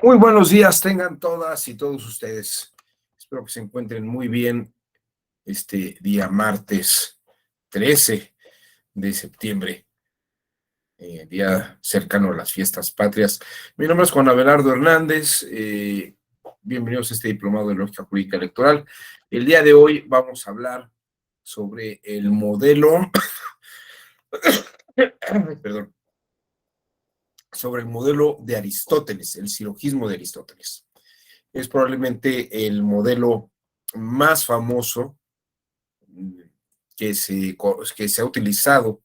Muy buenos días tengan todas y todos ustedes. Espero que se encuentren muy bien este día martes 13 de septiembre, día cercano a las fiestas patrias. Mi nombre es Juan Abelardo Hernández. Bienvenidos a este diplomado de lógica jurídica electoral. El día de hoy vamos a hablar sobre el modelo, perdón, sobre el modelo de Aristóteles, el silogismo de Aristóteles. Es probablemente el modelo más famoso que se ha utilizado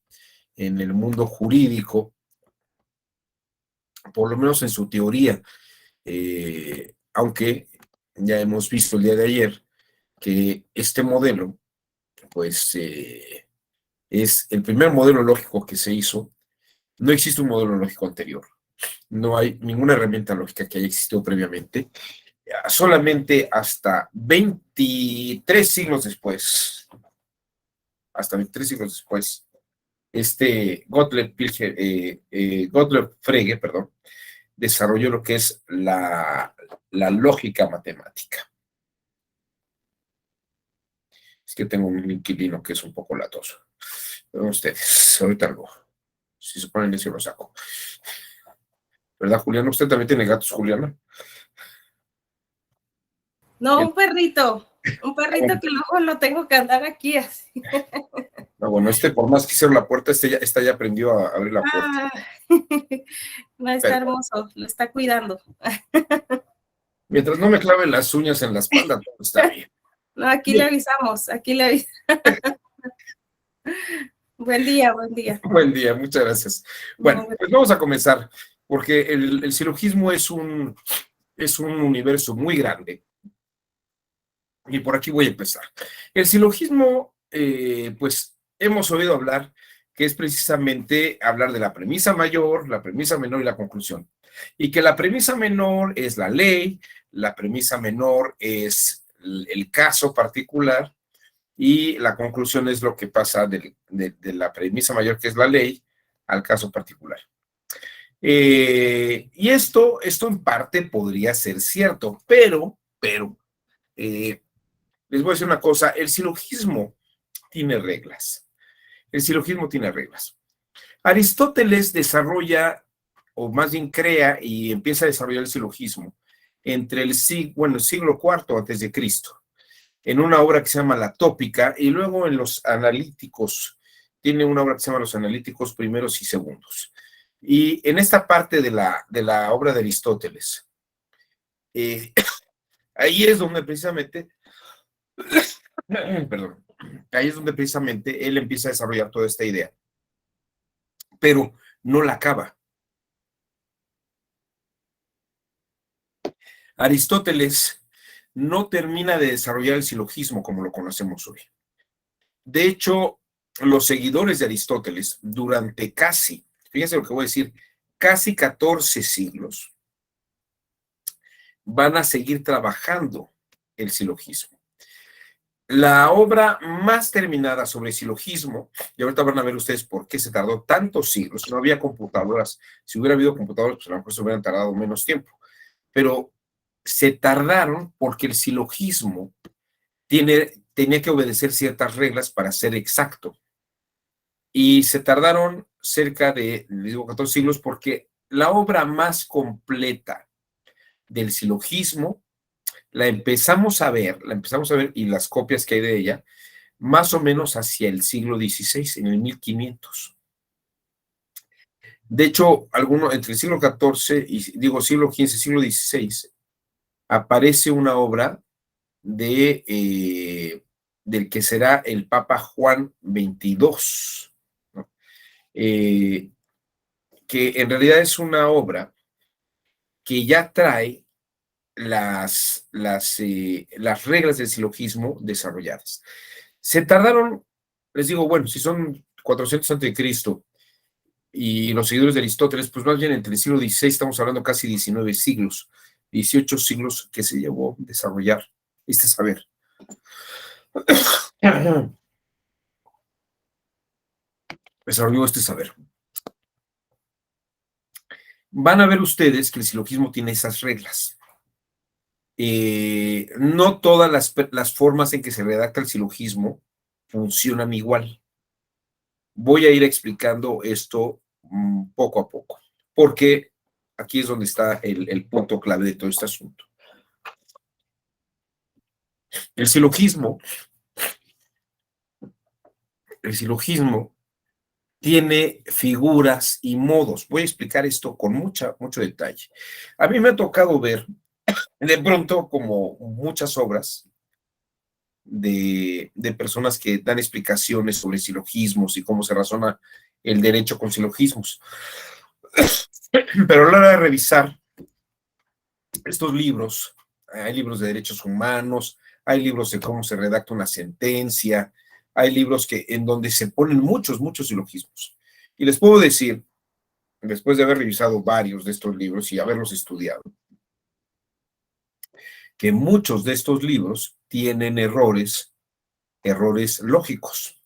en el mundo jurídico, por lo menos en su teoría, aunque ya hemos visto el día de ayer que este modelo, pues, es el primer modelo lógico que se hizo. No existe un modelo lógico anterior. No hay ninguna herramienta lógica que haya existido previamente. Solamente hasta 23 siglos después, Gottlob Frege, perdón, desarrolló lo que es la lógica matemática. Es que tengo un inquilino que es un poco latoso. Pero ustedes, ahorita algo. Si se ponen eso lo saco. ¿Verdad, Juliana? ¿Usted también tiene gatos, Juliana? No, un perrito que luego lo tengo que andar aquí así. No, bueno, por más que cierre la puerta, esta ya aprendió a abrir la puerta. No, está hermoso, lo está cuidando. Mientras no me clave las uñas en la espalda, todo está bien. No, aquí le avisamos, Buen día. Buen día, muchas gracias. Bueno, pues vamos a comenzar, porque el silogismo es un universo muy grande. Y por aquí voy a empezar. El silogismo, pues hemos oído hablar que es precisamente hablar de la premisa mayor, la premisa menor y la conclusión. Y que la premisa menor es la ley, la premisa menor es el caso particular y la conclusión es lo que pasa de la premisa mayor, que es la ley, al caso particular. Y esto en parte podría ser cierto, pero, les voy a decir una cosa, el silogismo tiene reglas. El silogismo tiene reglas. Aristóteles desarrolla, o más bien crea y empieza a desarrollar el silogismo entre el siglo IV antes de Cristo, en una obra que se llama La Tópica, y luego en los analíticos, tiene una obra que se llama Los analíticos primeros y segundos. Y en esta parte de la obra de Aristóteles, ahí es donde precisamente perdón, ahí es donde precisamente él empieza a desarrollar toda esta idea, pero no la acaba. Aristóteles no termina de desarrollar el silogismo como lo conocemos hoy. De hecho, los seguidores de Aristóteles durante fíjense lo que voy a decir, casi 14 siglos, van a seguir trabajando el silogismo. La obra más terminada sobre silogismo, y ahorita van a ver ustedes por qué se tardó tantos siglos, no había computadoras. Si hubiera habido computadoras, pues a lo mejor se hubieran tardado menos tiempo, pero se tardaron porque el silogismo tenía que obedecer ciertas reglas para ser exacto, y se tardaron cerca de, les digo, 14 siglos, porque la obra más completa del silogismo la empezamos a ver, y las copias que hay de ella, más o menos hacia el siglo XVI, en el 1500. De hecho, entre el siglo XIV y, siglo XV, siglo XVI, aparece una obra del que será el Papa Juan XXII, ¿no? Que en realidad es una obra que ya trae las reglas del silogismo desarrolladas. Se tardaron, les digo, bueno, si son 400 antes de Cristo y los seguidores de Aristóteles, pues más bien entre el siglo XVI, estamos hablando casi 19 siglos, 18 siglos que se llevó a desarrollar este saber. Desarrolló este saber. van a ver ustedes que el silogismo tiene esas reglas. No todas las formas en que se redacta el silogismo funcionan igual. Voy a ir explicando esto poco a poco, porque aquí es donde está el punto clave de todo este asunto. El silogismo tiene figuras y modos. Voy a explicar esto con mucho detalle. A mí me ha tocado ver, de pronto, como muchas obras de personas que dan explicaciones sobre silogismos y cómo se razona el derecho con silogismos. Pero a la hora de revisar estos libros, hay libros de derechos humanos, hay libros de cómo se redacta una sentencia, hay libros en donde se ponen muchos silogismos. Y les puedo decir, después de haber revisado varios de estos libros y haberlos estudiado, que muchos de estos libros tienen errores lógicos,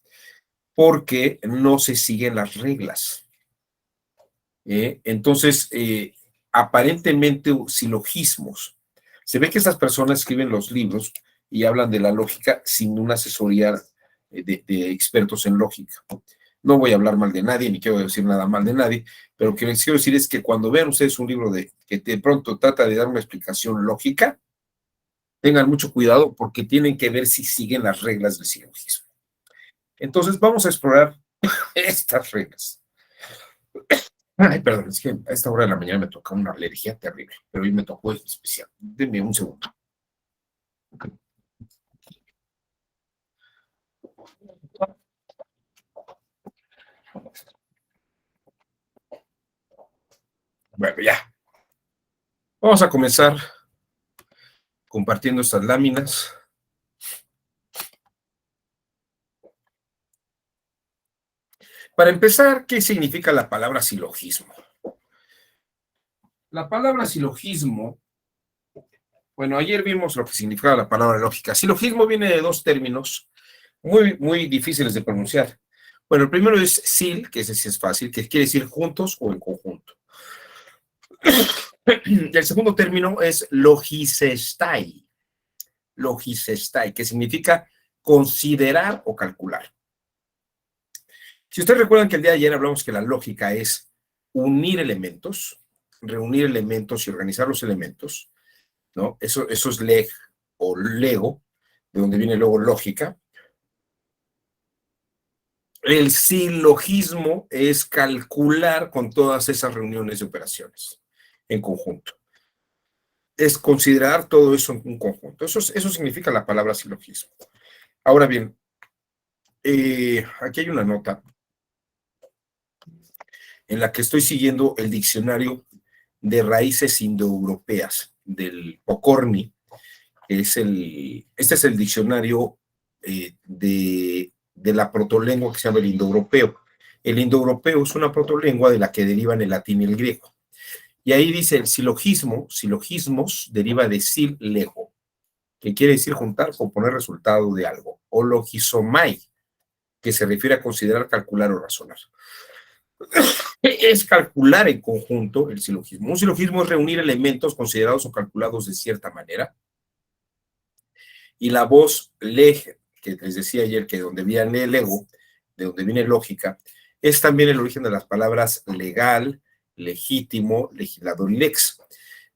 porque no se siguen las reglas. Entonces, aparentemente silogismos. Se ve que estas personas escriben los libros y hablan de la lógica sin una asesoría de expertos en lógica. No voy a hablar mal de nadie, ni quiero decir nada mal de nadie, pero lo que les quiero decir es que cuando vean ustedes un libro que de pronto trata de dar una explicación lógica, tengan mucho cuidado porque tienen que ver si siguen las reglas del silogismo. Entonces, vamos a explorar estas reglas. Ay, perdón, es que a esta hora de la mañana me toca una alergia terrible, pero hoy me tocó especial. Denme un segundo. Bueno, ya. Vamos a comenzar compartiendo estas láminas. Para empezar, ¿qué significa la palabra silogismo? La palabra silogismo, bueno, ayer vimos lo que significaba la palabra lógica. Silogismo viene de dos términos muy difíciles de pronunciar. Bueno, el primero es sil, que ese sí es fácil, que quiere decir juntos o en conjunto. El segundo término es logicestai, que significa considerar o calcular. Si ustedes recuerdan que el día de ayer hablamos que la lógica es unir elementos, reunir elementos y organizar los elementos, ¿no? Eso es leg o lego, de donde viene luego lógica. El silogismo es calcular con todas esas reuniones de operaciones en conjunto. Es considerar todo eso en un conjunto. Eso significa la palabra silogismo. Ahora bien, aquí hay una nota en la que estoy siguiendo el diccionario de raíces indoeuropeas del Pocorni. Este es el diccionario de la protolengua que se llama el indoeuropeo. El indoeuropeo es una protolengua de la que derivan el latín y el griego. Y ahí dice el silogismos deriva de sil lego, que quiere decir juntar o poner resultado de algo, o logizomai, que se refiere a considerar, calcular o razonar. Es calcular en conjunto el silogismo. Un silogismo es reunir elementos considerados o calculados de cierta manera. Y la voz leg, que les decía ayer que de donde viene el ego, de donde viene lógica, es también el origen de las palabras legal, legítimo, legislador y lex.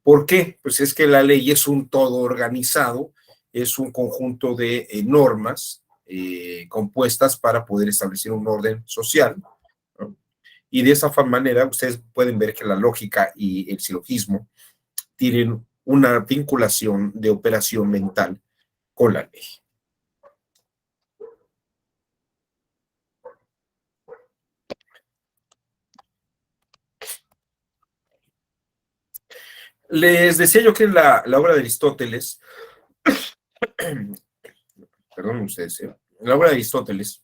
¿Por qué? Pues es que la ley es un todo organizado, es un conjunto de normas compuestas para poder establecer un orden social, ¿no? Y de esa manera ustedes pueden ver que la lógica y el silogismo tienen una vinculación de operación mental con la ley. Les decía yo que la obra de Aristóteles, perdón ustedes, la obra de Aristóteles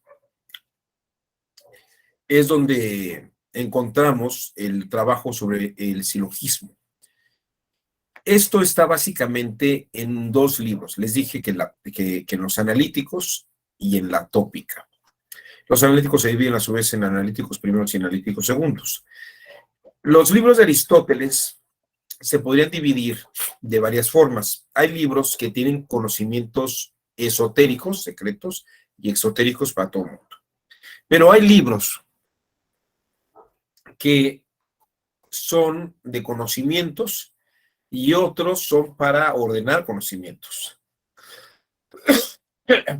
es donde encontramos el trabajo sobre el silogismo. Esto está básicamente en dos libros. Les dije que en los analíticos y en la tópica. Los analíticos se dividen a su vez en analíticos primeros y analíticos segundos. Los libros de Aristóteles se podrían dividir de varias formas. Hay libros que tienen conocimientos esotéricos, secretos, y exotéricos para todo el mundo. Pero hay libros que son de conocimientos y otros son para ordenar conocimientos,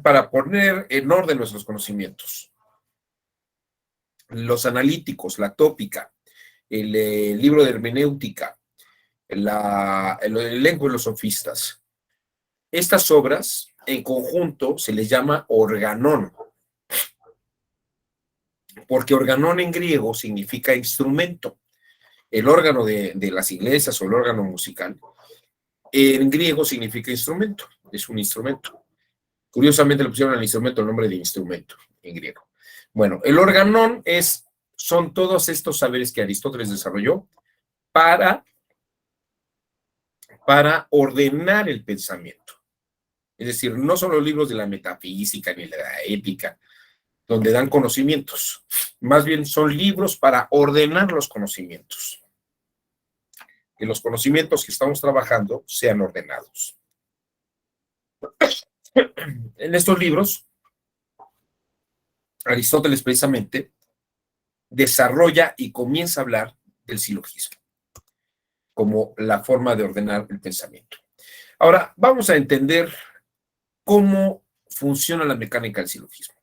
para poner en orden nuestros conocimientos. Los analíticos, la tópica, el libro de hermenéutica, el elenco de los sofistas. Estas obras en conjunto se les llama organón, porque organón en griego significa instrumento. El órgano de las iglesias o el órgano musical, en griego significa instrumento, es un instrumento. Curiosamente le pusieron al instrumento el nombre de instrumento en griego. Bueno, el organón son todos estos saberes que Aristóteles desarrolló para ordenar el pensamiento. Es decir, no son los libros de la metafísica ni de la ética, donde dan conocimientos. Más bien son libros para ordenar los conocimientos. Que los conocimientos que estamos trabajando sean ordenados. En estos libros, Aristóteles precisamente desarrolla y comienza a hablar del silogismo como la forma de ordenar el pensamiento. Ahora, vamos a entender cómo funciona la mecánica del silogismo.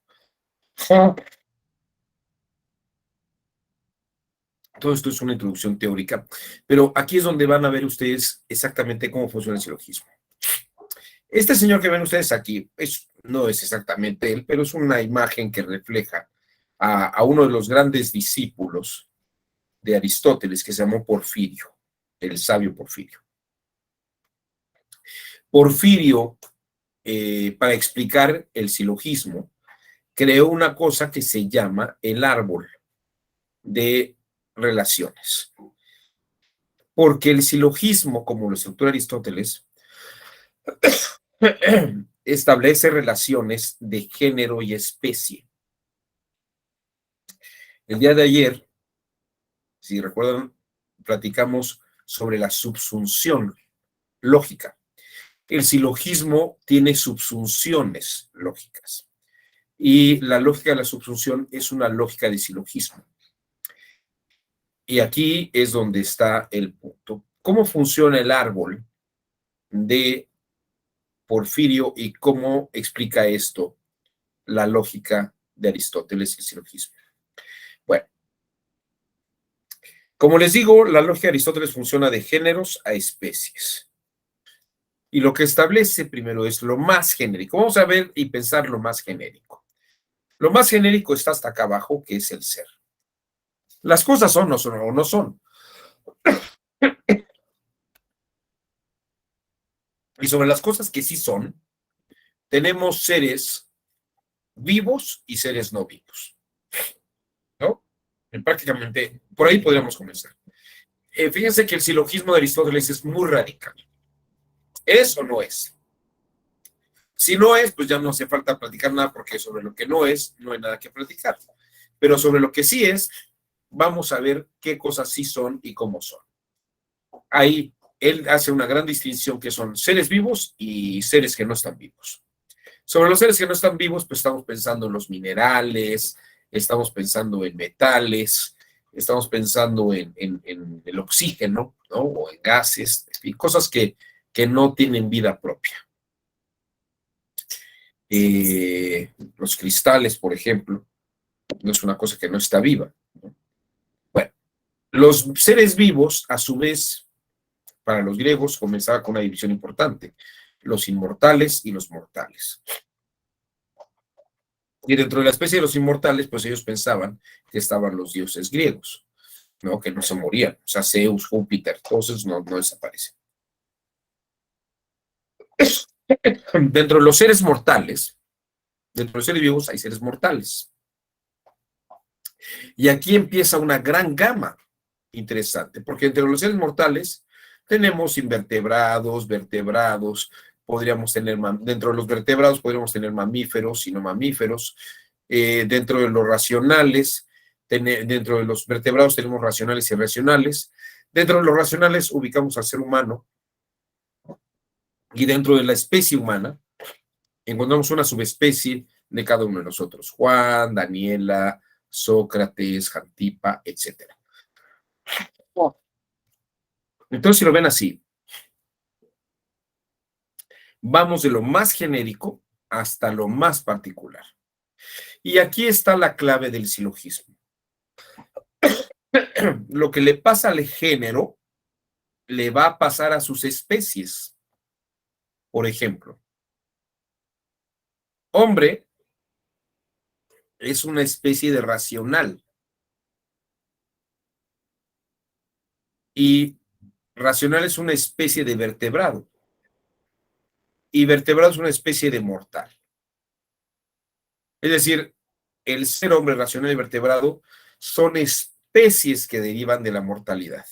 Todo esto es una introducción teórica, pero aquí es donde van a ver ustedes exactamente cómo funciona el silogismo. Este señor que ven ustedes aquí no es exactamente él, pero es una imagen que refleja a uno de los grandes discípulos de Aristóteles, que se llamó Porfirio, el sabio Porfirio. Porfirio, para explicar el silogismo, creó una cosa que se llama el árbol de relaciones. Porque el silogismo, como lo estructura Aristóteles, establece relaciones de género y especie. El día de ayer, si recuerdan, platicamos sobre la subsunción lógica. El silogismo tiene subsunciones lógicas y la lógica de la subsunción es una lógica de silogismo. Y aquí es donde está el punto. ¿Cómo funciona el árbol de Porfirio y cómo explica esto la lógica de Aristóteles y el silogismo? Bueno, como les digo, la lógica de Aristóteles funciona de géneros a especies. Y lo que establece primero es lo más genérico. Vamos a ver y pensar lo más genérico. Lo más genérico está hasta acá abajo, que es el ser. Las cosas son o no son. Y sobre las cosas que sí son, tenemos seres vivos y seres no vivos. ¿No? Prácticamente, por ahí podríamos comenzar. Fíjense que el silogismo de Aristóteles es muy radical. ¿Es o no es? Si no es, pues ya no hace falta platicar nada, porque sobre lo que no es, no hay nada que platicar. Pero sobre lo que sí es, vamos a ver qué cosas sí son y cómo son. Ahí él hace una gran distinción, que son seres vivos y seres que no están vivos. Sobre los seres que no están vivos, pues estamos pensando en los minerales, estamos pensando en metales, estamos pensando en el oxígeno, ¿no? O en gases, en fin, cosas que no tienen vida propia. Los cristales, por ejemplo, no es una cosa que no está viva, ¿no? Bueno, los seres vivos, a su vez, para los griegos, comenzaba con una división importante: los inmortales y los mortales. Y dentro de la especie de los inmortales, pues ellos pensaban que estaban los dioses griegos, ¿no? Que no se morían. O sea, Zeus, Júpiter, todos esos no desaparecen. Dentro de los seres mortales, dentro de los seres vivos hay seres mortales. Y aquí empieza una gran gama interesante, porque entre los seres mortales tenemos invertebrados, vertebrados, podríamos tener, dentro de los vertebrados podríamos tener mamíferos y no mamíferos, dentro de los racionales Dentro de los vertebrados tenemos racionales y irracionales. Dentro de los racionales ubicamos al ser humano. Y dentro de la especie humana encontramos una subespecie de cada uno de nosotros. Juan, Daniela, Sócrates, Jantipa, etc. Entonces, si lo ven así, vamos de lo más genérico hasta lo más particular. Y aquí está la clave del silogismo. Lo que le pasa al género le va a pasar a sus especies. Por ejemplo, hombre es una especie de racional. Y racional es una especie de vertebrado. Y vertebrado es una especie de mortal. Es decir, el ser hombre racional y vertebrado son especies que derivan de la mortalidad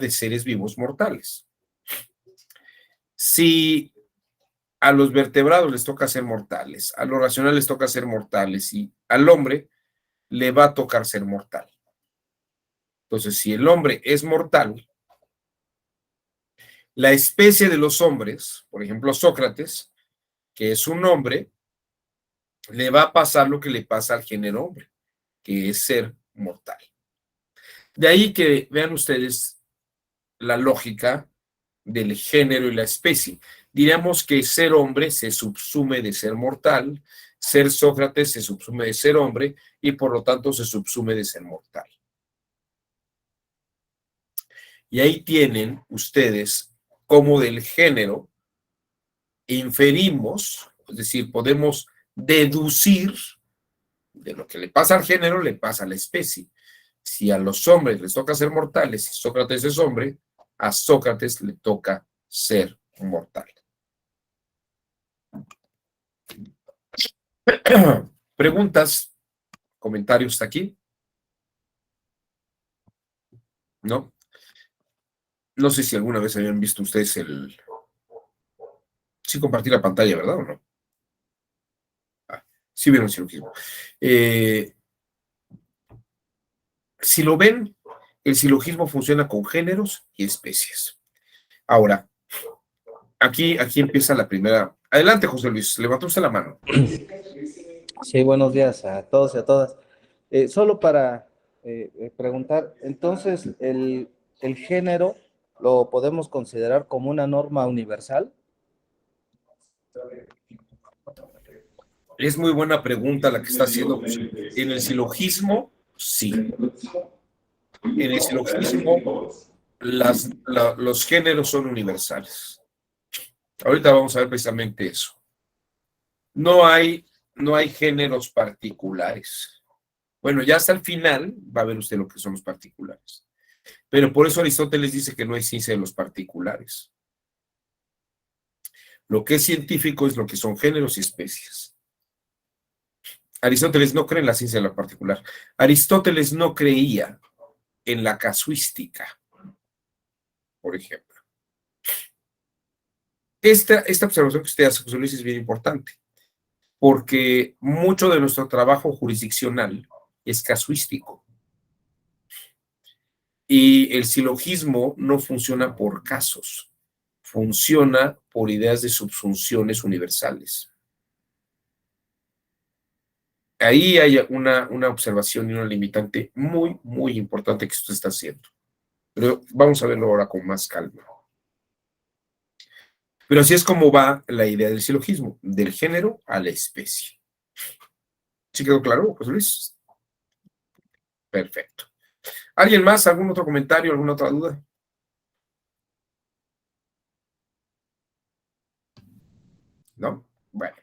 de seres vivos mortales. Si a los vertebrados les toca ser mortales, a los racionales les toca ser mortales y al hombre le va a tocar ser mortal. Entonces, si el hombre es mortal, la especie de los hombres, por ejemplo Sócrates, que es un hombre, le va a pasar lo que le pasa al género hombre, que es ser mortal. De ahí que vean ustedes la lógica del género y la especie. Diríamos que ser hombre se subsume de ser mortal, ser Sócrates se subsume de ser hombre y por lo tanto se subsume de ser mortal. Y ahí tienen ustedes cómo del género inferimos, es decir, podemos deducir de lo que le pasa al género, le pasa a la especie. Si a los hombres les toca ser mortales y Sócrates es hombre, a Sócrates le toca ser mortal. ¿Preguntas? ¿Comentarios hasta aquí? ¿No? No sé si alguna vez habían visto ustedes el... Sí, compartir la pantalla, ¿verdad o no? Sí vieron el silogismo. Si lo ven, el silogismo funciona con géneros y especies. Ahora, aquí empieza la primera. Adelante, José Luis, levantó usted la mano. Sí, buenos días a todos y a todas. Solo para preguntar, entonces, ¿el género lo podemos considerar como una norma universal? Es muy buena pregunta la que está haciendo. En el silogismo, sí. En el silogismo, los géneros son universales. Ahorita vamos a ver precisamente eso. No hay géneros particulares. Bueno, ya hasta el final va a ver usted lo que son los particulares. Pero por eso Aristóteles dice que no hay ciencia de los particulares. Lo que es científico es lo que son géneros y especies. Aristóteles no cree en la ciencia de lo particular. Aristóteles no creía en la casuística, por ejemplo. Esta observación que usted hace, José Luis, es bien importante, porque mucho de nuestro trabajo jurisdiccional es casuístico. Y el silogismo no funciona por casos, funciona por ideas de subsunciones universales. Ahí hay una observación y una limitante muy, muy importante que usted está haciendo. Pero vamos a verlo ahora con más calma. Pero así es como va la idea del silogismo, del género a la especie. ¿Sí quedó claro, José Luis? Perfecto. ¿Alguien más? ¿Algún otro comentario? ¿Alguna otra duda? ¿No? Bueno.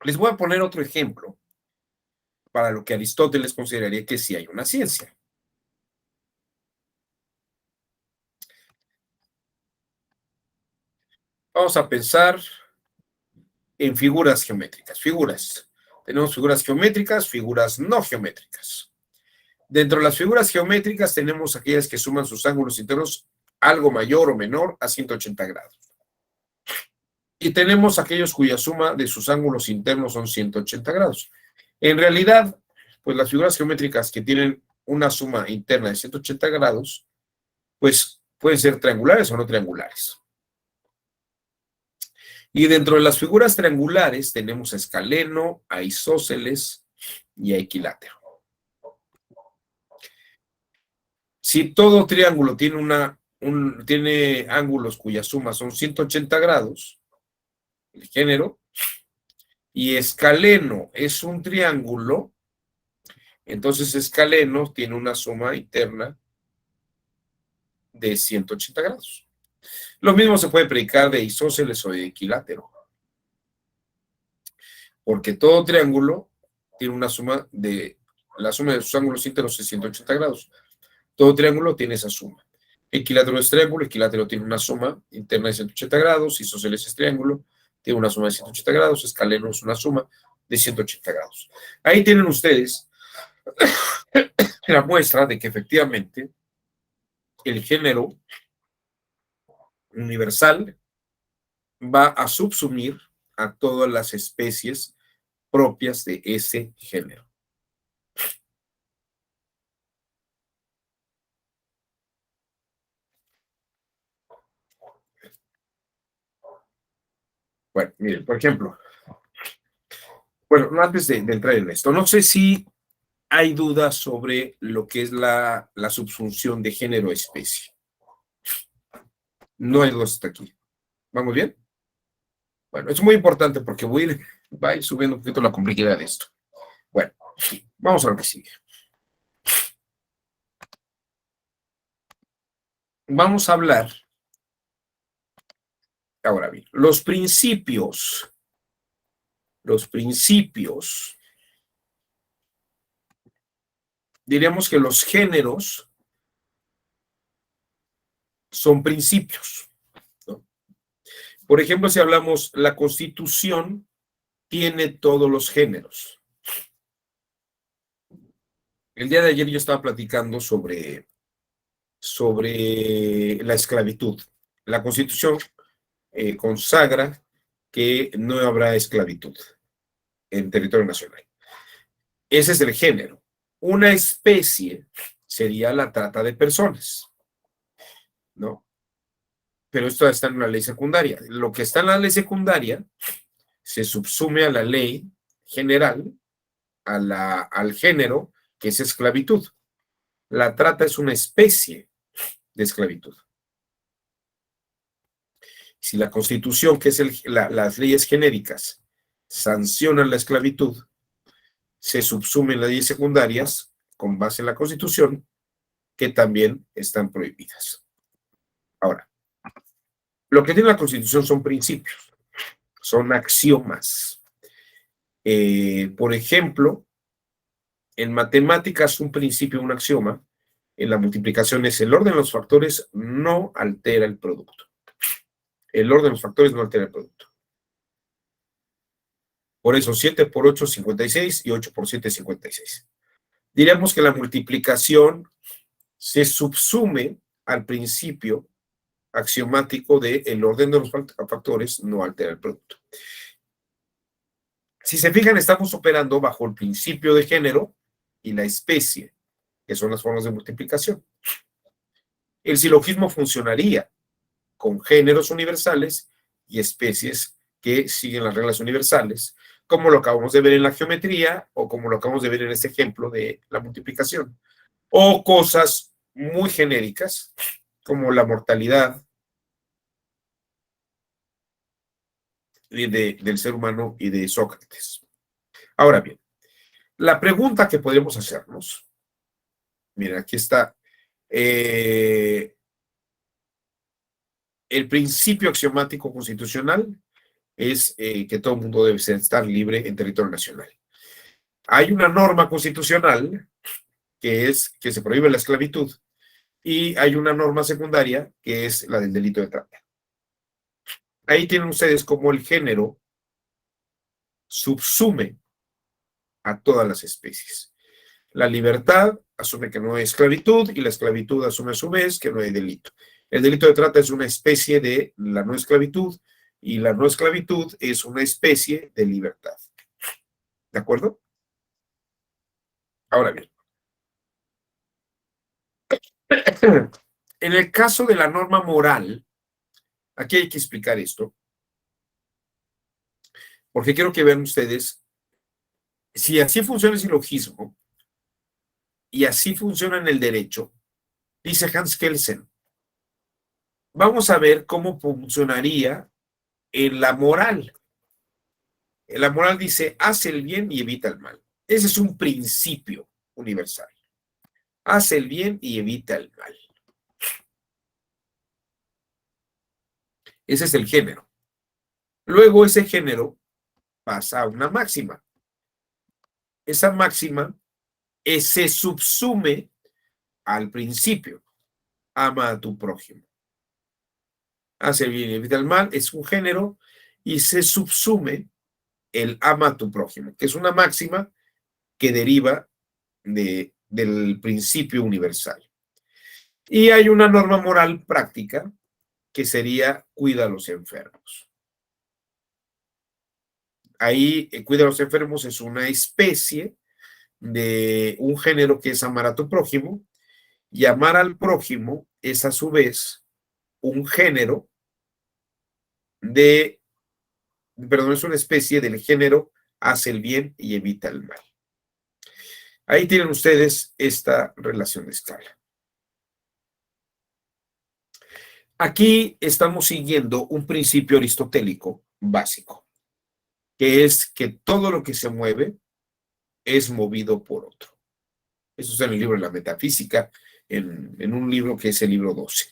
Les voy a poner otro ejemplo para lo que Aristóteles consideraría que sí hay una ciencia. Vamos a pensar en figuras geométricas. Figuras. Tenemos figuras geométricas, figuras no geométricas. Dentro de las figuras geométricas tenemos aquellas que suman sus ángulos internos algo mayor o menor a 180 grados. Y tenemos aquellos cuya suma de sus ángulos internos son 180 grados. En realidad, pues las figuras geométricas que tienen una suma interna de 180 grados, pues pueden ser triangulares o no triangulares. Y dentro de las figuras triangulares tenemos a escaleno, a isósceles y a equilátero. Si todo triángulo tiene ángulos cuya suma son 180 grados, el género, y escaleno es un triángulo, entonces escaleno tiene una suma interna de 180 grados. Lo mismo se puede predicar de isósceles o de equilátero, porque todo triángulo tiene la suma de sus ángulos ínteros de 180 grados. Todo triángulo tiene esa suma. Equilátero es triángulo, equilátero tiene una suma interna de 180 grados, isósceles es triángulo, tiene una suma de 180 grados, escaleno es una suma de 180 grados. Ahí tienen ustedes la muestra de que efectivamente el género universal va a subsumir a todas las especies propias de ese género. Bueno, miren, por ejemplo, bueno, antes de entrar en esto, no sé si hay dudas sobre lo que es la subsunción de género-especie. No hay dudas hasta aquí. ¿Vamos bien? Bueno, es muy importante porque va a ir subiendo un poquito la complejidad de esto. Bueno, vamos a lo que sigue. Vamos a hablar, ahora bien, los principios, diríamos que los géneros son principios, ¿no? Por ejemplo, si hablamos, la Constitución tiene todos los géneros. El día de ayer yo estaba platicando sobre la esclavitud. La Constitución consagra que no habrá esclavitud en territorio nacional. Ese es el género. Una especie sería la trata de personas, ¿no? Pero esto está en una ley secundaria. Lo que está en la ley secundaria se subsume a la ley general, al género, que es esclavitud. La trata es una especie de esclavitud. Si la Constitución, que es las leyes genéricas, sancionan la esclavitud, se subsumen las leyes secundarias con base en la Constitución, que también están prohibidas. Ahora, lo que tiene la Constitución son principios, son axiomas. Por ejemplo, en matemáticas, un principio, un axioma, en la multiplicación es el orden de los factores no altera el producto. El orden de los factores no altera el producto. Por eso 7 por 8 es 56 y 8 por 7 es 56. Diríamos que la multiplicación se subsume al principio axiomático de el orden de los factores no altera el producto. Si se fijan, estamos operando bajo el principio de género y la especie, que son las formas de multiplicación. El silogismo funcionaría con géneros universales y especies que siguen las reglas universales, como lo acabamos de ver en la geometría o como lo acabamos de ver en este ejemplo de la multiplicación. O cosas muy genéricas, como la mortalidad del ser humano y de Sócrates. Ahora bien, la pregunta que podríamos hacernos, miren, aquí está, el principio axiomático constitucional es que todo el mundo debe estar libre en territorio nacional. Hay una norma constitucional que es que se prohíbe la esclavitud y hay una norma secundaria que es la del delito de trata. Ahí tienen ustedes cómo el género subsume a todas las especies. La libertad asume que no hay esclavitud y la esclavitud asume a su vez que no hay delito. El delito de trata es una especie de la no esclavitud y la no esclavitud es una especie de libertad. ¿De acuerdo? Ahora bien, en el caso de la norma moral, aquí hay que explicar esto, porque quiero que vean ustedes, si así funciona el silogismo y así funciona en el derecho, dice Hans Kelsen, vamos a ver cómo funcionaría en la moral. La moral dice, haz el bien y evita el mal. Ese es un principio universal. Haz el bien y evita el mal. Ese es el género. Luego ese género pasa a una máxima. Esa máxima se subsume al principio. Ama a tu prójimo. Haz el bien y evita el mal. Es un género y se subsume el ama a tu prójimo, que es una máxima que deriva del principio universal. Y hay una norma moral práctica que sería cuida a los enfermos. Ahí, cuida a los enfermos es una especie de un género que es amar a tu prójimo, y amar al prójimo es a su vez un género es una especie del género hace el bien y evita el mal. Ahí tienen ustedes esta relación de escala. Aquí estamos siguiendo un principio aristotélico básico, que es que todo lo que se mueve es movido por otro. Eso está en el libro de la metafísica, en un libro que es el libro 12.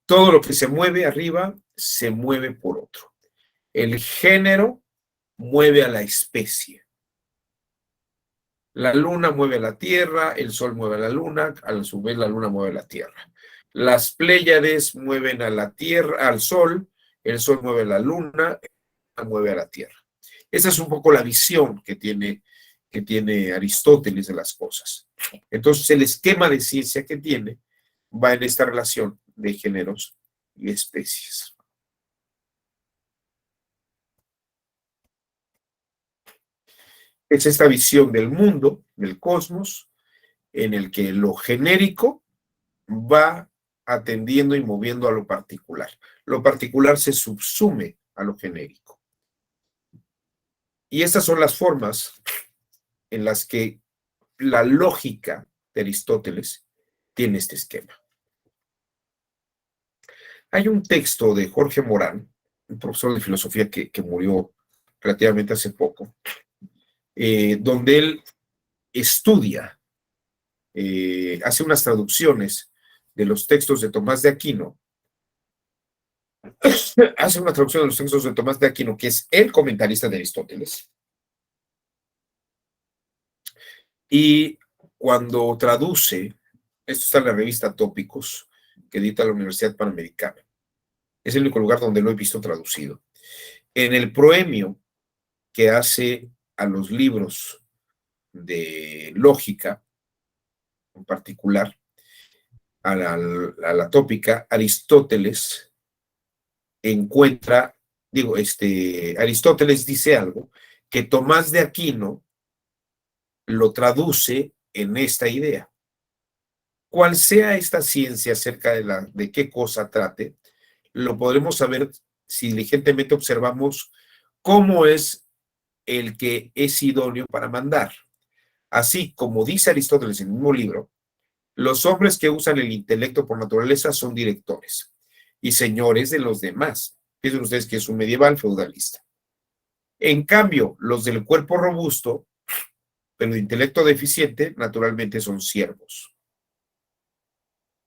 Todo lo que se mueve arriba se mueve por otro. El género mueve a la especie. La luna mueve a la Tierra, el sol mueve a la luna, a su vez la luna mueve a la Tierra. Las Pléyades mueven a la Tierra, al sol, el sol mueve a la luna, mueve a la Tierra. Esa es un poco la visión que tiene Aristóteles de las cosas. Entonces, el esquema de ciencia que tiene va en esta relación de géneros y especies. Es esta visión del mundo, del cosmos, en el que lo genérico va atendiendo y moviendo a lo particular. Lo particular se subsume a lo genérico. Y estas son las formas en las que la lógica de Aristóteles tiene este esquema. Hay un texto de Jorge Morán, un profesor de filosofía que murió relativamente hace poco, donde él estudia, hace unas traducciones de los textos de Tomás de Aquino, hace una traducción de los textos de Tomás de Aquino, que es el comentarista de Aristóteles, y cuando traduce, esto está en la revista Tópicos, que edita la Universidad Panamericana, es el único lugar donde lo he visto traducido. En el proemio que hace a los libros de lógica, en particular a la tópica, Aristóteles encuentra, Aristóteles dice algo que Tomás de Aquino lo traduce en esta idea. Cual sea esta ciencia acerca de qué cosa trate, lo podremos saber si diligentemente observamos cómo es el que es idóneo para mandar. Así como dice Aristóteles en el mismo libro, los hombres que usan el intelecto por naturaleza son directores y señores de los demás. Piensen ustedes que es un medieval feudalista. En cambio, los del cuerpo robusto, pero de intelecto deficiente, naturalmente son siervos.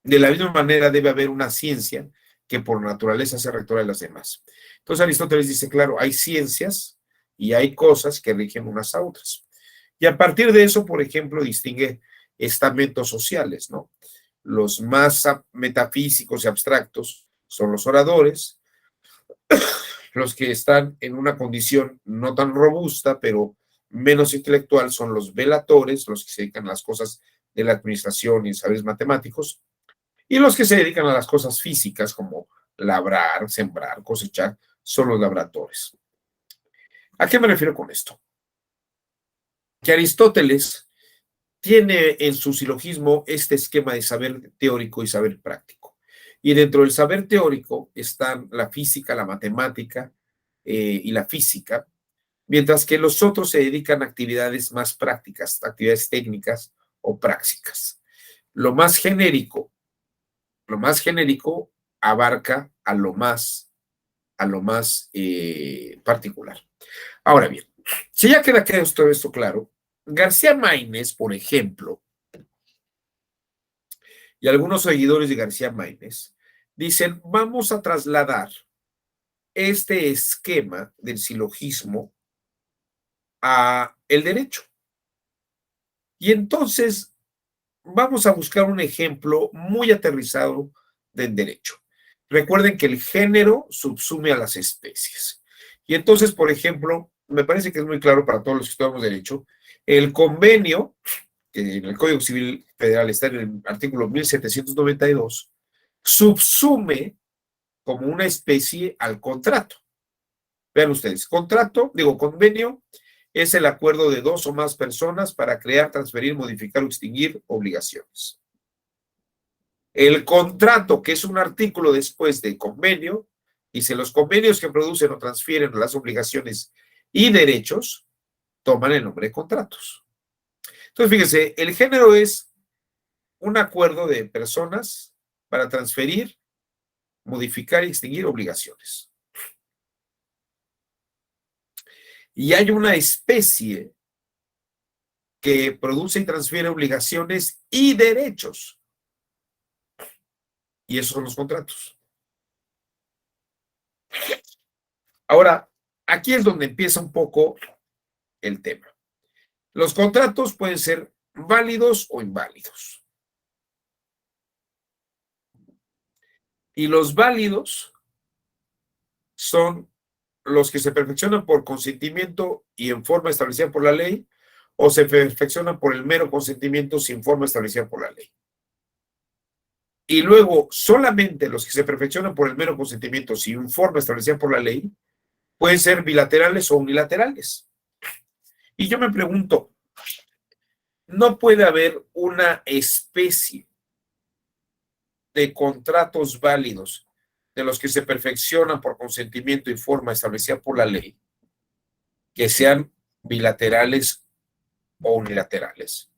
De la misma manera debe haber una ciencia que por naturaleza sea rectora de las demás. Entonces Aristóteles dice, claro, hay ciencias y hay cosas que rigen unas a otras. Y a partir de eso, por ejemplo, distingue estamentos sociales, ¿no? Los más metafísicos y abstractos son los oradores, los que están en una condición no tan robusta, pero menos intelectual, son los velatores, los que se dedican a las cosas de la administración y saberes matemáticos, y los que se dedican a las cosas físicas, como labrar, sembrar, cosechar, son los labradores. ¿A qué me refiero con esto? Que Aristóteles tiene en su silogismo este esquema de saber teórico y saber práctico. Y dentro del saber teórico están la física, la matemática y la física, mientras que los otros se dedican a actividades más prácticas, actividades técnicas o prácticas. Lo más genérico abarca a lo más particular. Ahora bien, si ya queda todo esto claro, García Maínez, por ejemplo, y algunos seguidores de García Maínez, dicen, vamos a trasladar este esquema del silogismo a el derecho. Y entonces vamos a buscar un ejemplo muy aterrizado del derecho. Recuerden que el género subsume a las especies. Y entonces, por ejemplo, me parece que es muy claro para todos los que estudiamos derecho, el convenio, que en el Código Civil Federal está en el artículo 1792, subsume como una especie al contrato. Vean ustedes, convenio es el acuerdo de dos o más personas para crear, transferir, modificar o extinguir obligaciones. El contrato, que es un artículo después de convenio, dice los convenios que producen o transfieren las obligaciones y derechos toman el nombre de contratos. Entonces, fíjense, el género es un acuerdo de personas para transferir, modificar y extinguir obligaciones. Y hay una especie que produce y transfiere obligaciones y derechos. Y esos son los contratos. Ahora, aquí es donde empieza un poco el tema. Los contratos pueden ser válidos o inválidos. Y los válidos son los que se perfeccionan por consentimiento y en forma establecida por la ley, o se perfeccionan por el mero consentimiento sin forma establecida por la ley. Y luego, solamente los que se perfeccionan por el mero consentimiento sin forma establecida por la ley, pueden ser bilaterales o unilaterales. Y yo me pregunto, ¿no puede haber una especie de contratos válidos de los que se perfeccionan por consentimiento y forma establecida por la ley, que sean bilaterales o unilaterales?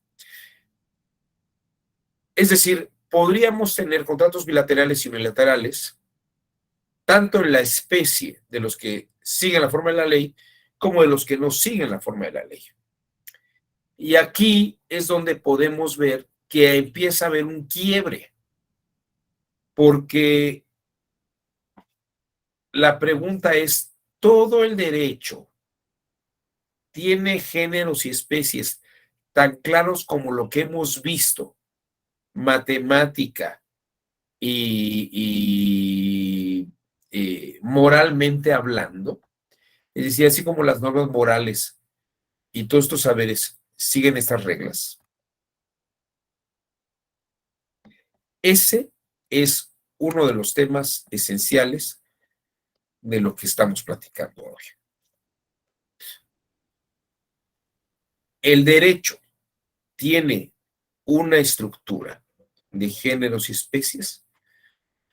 Es decir, podríamos tener contratos bilaterales y unilaterales, tanto en la especie de los que siguen la forma de la ley, como de los que no siguen la forma de la ley. Y aquí es donde podemos ver que empieza a haber un quiebre, porque la pregunta es, ¿todo el derecho tiene géneros y especies tan claros como lo que hemos visto, matemática y moralmente hablando? Es decir, así como las normas morales y todos estos saberes siguen estas reglas. Ese es uno de los temas esenciales de lo que estamos platicando hoy. El derecho tiene una estructura de géneros y especies.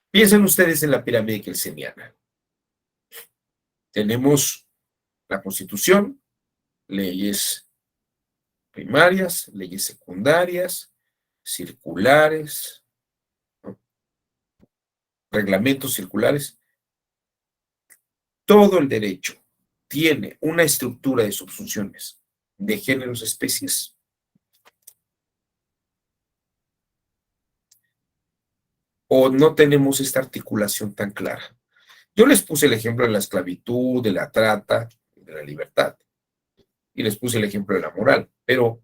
Piensen ustedes en la pirámide kelseniana. Tenemos la Constitución, leyes primarias, leyes secundarias, circulares, ¿no?, reglamentos circulares. Todo el derecho tiene una estructura de subsunciones de géneros, especies. ¿O no tenemos esta articulación tan clara? Yo les puse el ejemplo de la esclavitud, de la trata, de la libertad. Y les puse el ejemplo de la moral. Pero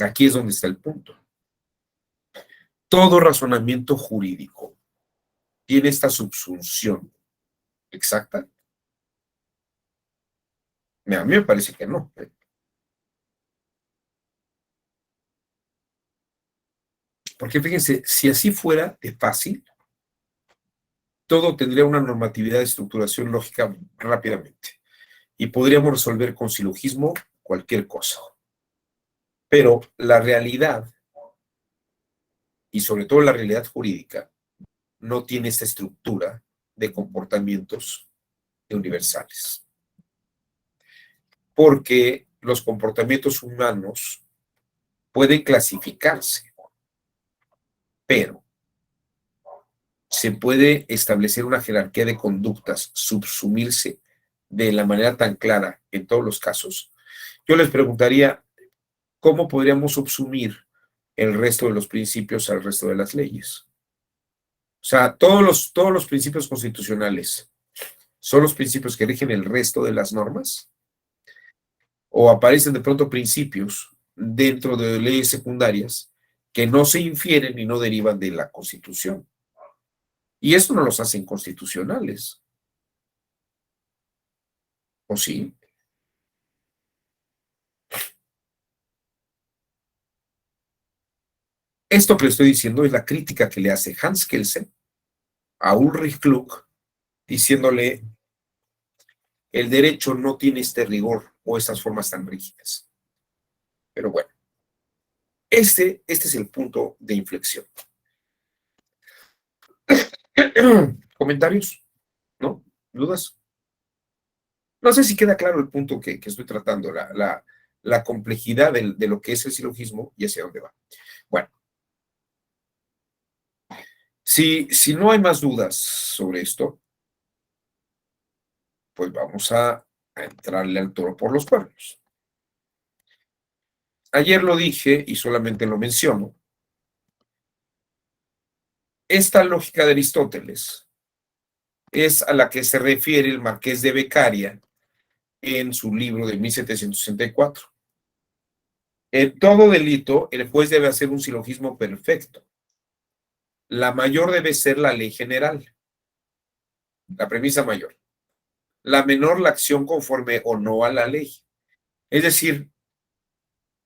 aquí es donde está el punto. Todo razonamiento jurídico tiene esta subsunción exacta. A mí me parece que no. Porque fíjense, si así fuera de fácil, todo tendría una normatividad de estructuración lógica rápidamente. Y podríamos resolver con silogismo cualquier cosa. Pero la realidad, y sobre todo la realidad jurídica, no tiene esta estructura de comportamientos universales. Porque los comportamientos humanos pueden clasificarse, pero se puede establecer una jerarquía de conductas, subsumirse de la manera tan clara en todos los casos. Yo les preguntaría, ¿cómo podríamos subsumir el resto de los principios al resto de las leyes? O sea, todos los principios constitucionales son los principios que rigen el resto de las normas, o aparecen de pronto principios dentro de leyes secundarias que no se infieren y no derivan de la Constitución. Y eso no los hace inconstitucionales. ¿O sí? Esto que le estoy diciendo es la crítica que le hace Hans Kelsen a Ulrich Klug, diciéndole, el derecho no tiene este rigor o estas formas tan rígidas. Pero bueno, este es el punto de inflexión. ¿Comentarios? ¿No? ¿Dudas? No sé si queda claro el punto que estoy tratando, la complejidad de lo que es el silogismo y hacia dónde va. Bueno, si no hay más dudas sobre esto, pues vamos a entrarle al toro por los cuernos. Ayer lo dije y solamente lo menciono. Esta lógica de Aristóteles es a la que se refiere el Marqués de Beccaria en su libro de 1764. En todo delito, el juez debe hacer un silogismo perfecto. La mayor debe ser la ley general, la premisa mayor. La menor, la acción conforme o no a la ley. Es decir,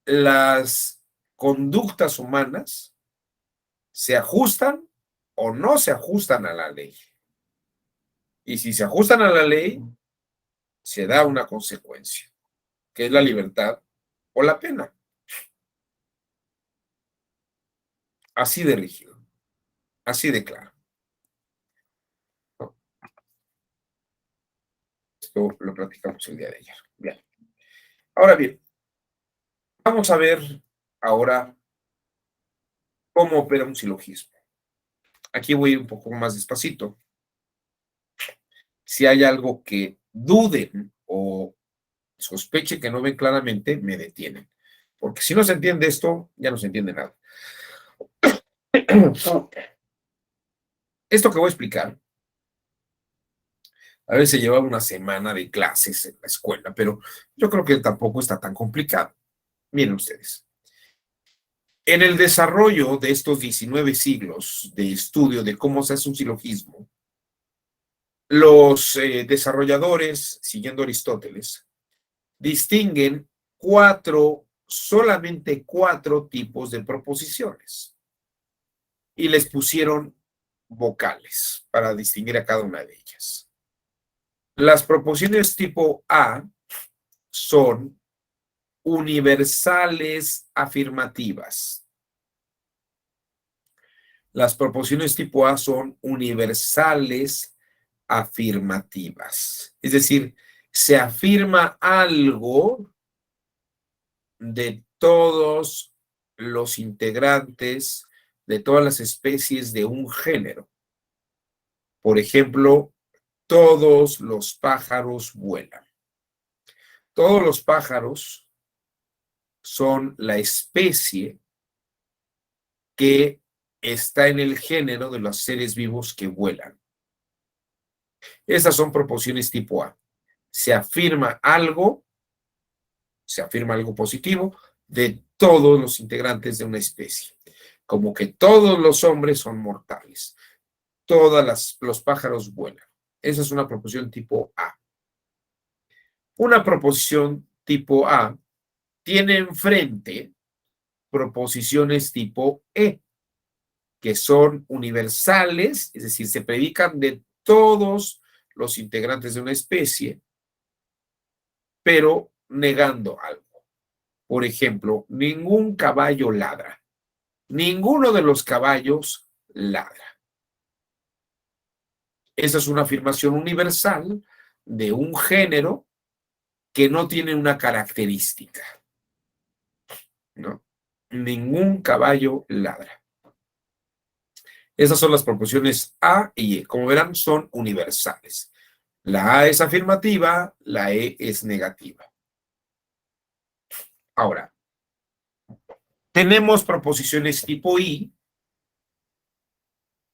las conductas humanas se ajustan o no se ajustan a la ley. Y si se ajustan a la ley, se da una consecuencia, que es la libertad o la pena. Así de rígido, así de claro. Esto lo platicamos el día de ayer. Bien. Ahora bien, vamos a ver ahora cómo opera un silogismo. Aquí voy un poco más despacito. Si hay algo que duden o sospechen que no ven claramente, me detienen. Porque si no se entiende esto, ya no se entiende nada. Esto que voy a explicar, a veces lleva una semana de clases en la escuela, pero yo creo que tampoco está tan complicado. Miren ustedes. En el desarrollo de estos 19 siglos de estudio de cómo se hace un silogismo, los desarrolladores, siguiendo Aristóteles, distinguen solamente cuatro tipos de proposiciones y les pusieron vocales para distinguir a cada una de ellas. Las proposiciones tipo A son universales afirmativas. Las proposiciones tipo A son universales afirmativas. Es decir, se afirma algo de todos los integrantes de todas las especies de un género. Por ejemplo, todos los pájaros vuelan. Todos los pájaros son la especie que está en el género de los seres vivos que vuelan. Estas son proposiciones tipo A. Se afirma algo positivo de todos los integrantes de una especie. Como que todos los hombres son mortales. Todos los pájaros vuelan. Esa es una proposición tipo A. Una proposición tipo A tiene enfrente proposiciones tipo E, que son universales, es decir, se predican de todos los integrantes de una especie, pero negando algo. Por ejemplo, ningún caballo ladra. Ninguno de los caballos ladra. Esa es una afirmación universal de un género que no tiene una característica, ¿no? Ningún caballo ladra. Esas son las proposiciones A y E. Como verán, son universales. La A es afirmativa, la E es negativa. Ahora, tenemos proposiciones tipo I,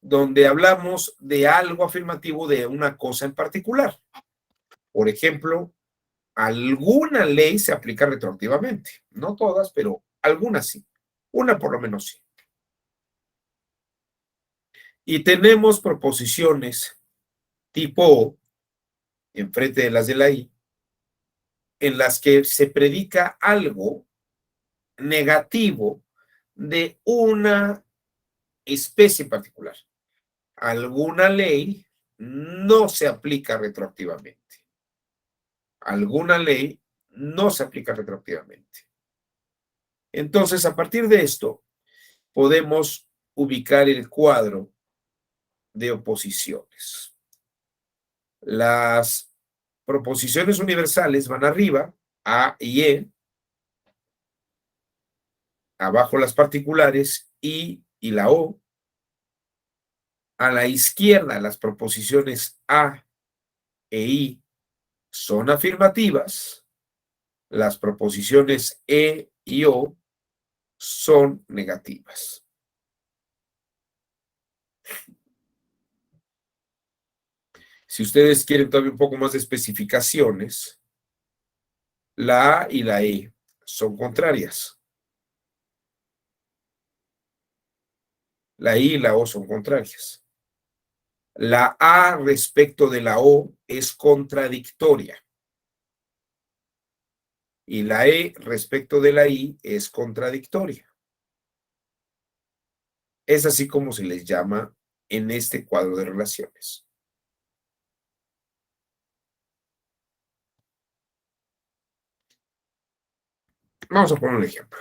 donde hablamos de algo afirmativo de una cosa en particular. Por ejemplo, alguna ley se aplica retroactivamente. No todas, pero algunas sí. Una por lo menos sí. Y tenemos proposiciones tipo O, enfrente de las de la I, en las que se predica algo negativo de una especie en particular. Alguna ley no se aplica retroactivamente. Alguna ley no se aplica retroactivamente. Entonces, a partir de esto, podemos ubicar el cuadro de oposiciones. Las proposiciones universales van arriba, A y E, abajo las particulares, I y la O. A la izquierda, las proposiciones A e I son afirmativas, las proposiciones E y O son negativas. Si ustedes quieren todavía un poco más de especificaciones, la A y la E son contrarias. La I y la O son contrarias. La A respecto de la O es contradictoria. Y la E respecto de la I es contradictoria. Es así como se les llama en este cuadro de relaciones. Vamos a poner un ejemplo.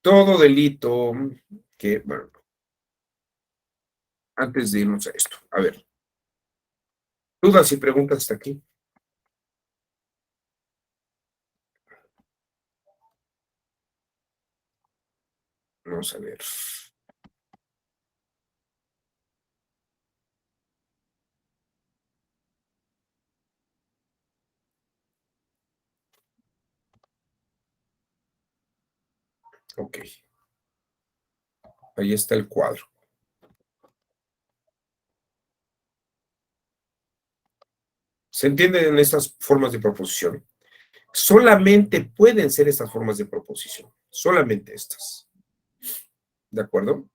Todo delito que, bueno, antes de irnos a esto, a ver, dudas y preguntas hasta aquí. Vamos a ver. Ok. Ahí está el cuadro. ¿Se entienden estas formas de proposición? Solamente pueden ser estas formas de proposición. Solamente estas. ¿De acuerdo?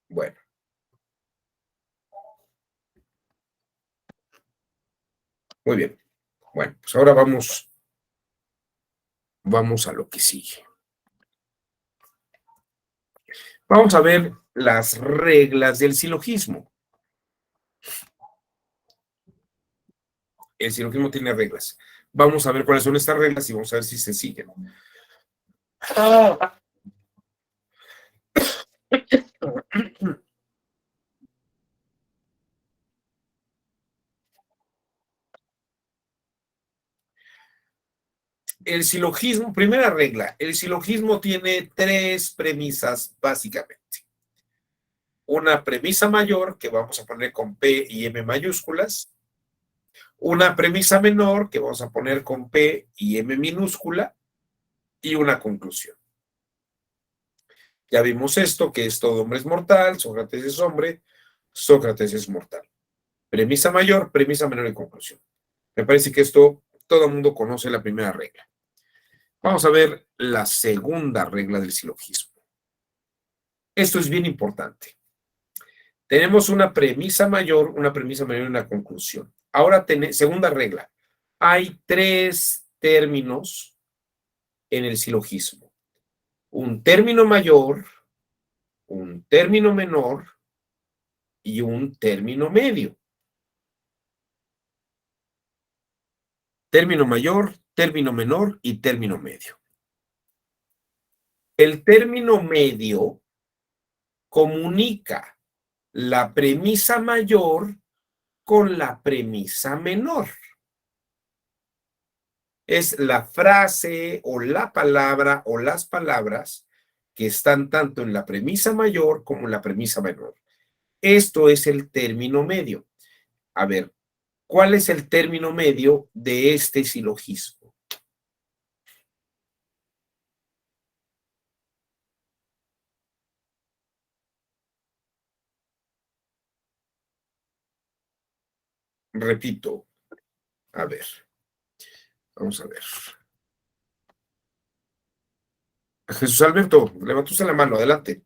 Bueno. Muy bien. Bueno, pues ahora vamos a lo que sigue. Vamos a ver las reglas del silogismo. El silogismo tiene reglas. Vamos a ver cuáles son estas reglas y vamos a ver si se siguen. El silogismo, primera regla, el silogismo tiene tres premisas básicamente. Una premisa mayor, que vamos a poner con P y M mayúsculas. Una premisa menor, que vamos a poner con P y M minúscula. Y una conclusión. Ya vimos esto, que es todo hombre es mortal, Sócrates es hombre, Sócrates es mortal. Premisa mayor, premisa menor y conclusión. Me parece que esto todo el mundo conoce la primera regla. Vamos a ver la segunda regla del silogismo. Esto es bien importante. Tenemos una premisa mayor, y una conclusión. Ahora, segunda regla. Hay tres términos en el silogismo. Un término mayor, un término menor y un término medio. Término mayor, término menor y término medio. El término medio comunica la premisa mayor con la premisa menor. Es la frase o la palabra o las palabras que están tanto en la premisa mayor como en la premisa menor. Esto es el término medio. A ver, ¿cuál es el término medio de este silogismo? Repito, a ver, vamos a ver. Jesús Alberto, levantóse la mano, adelante.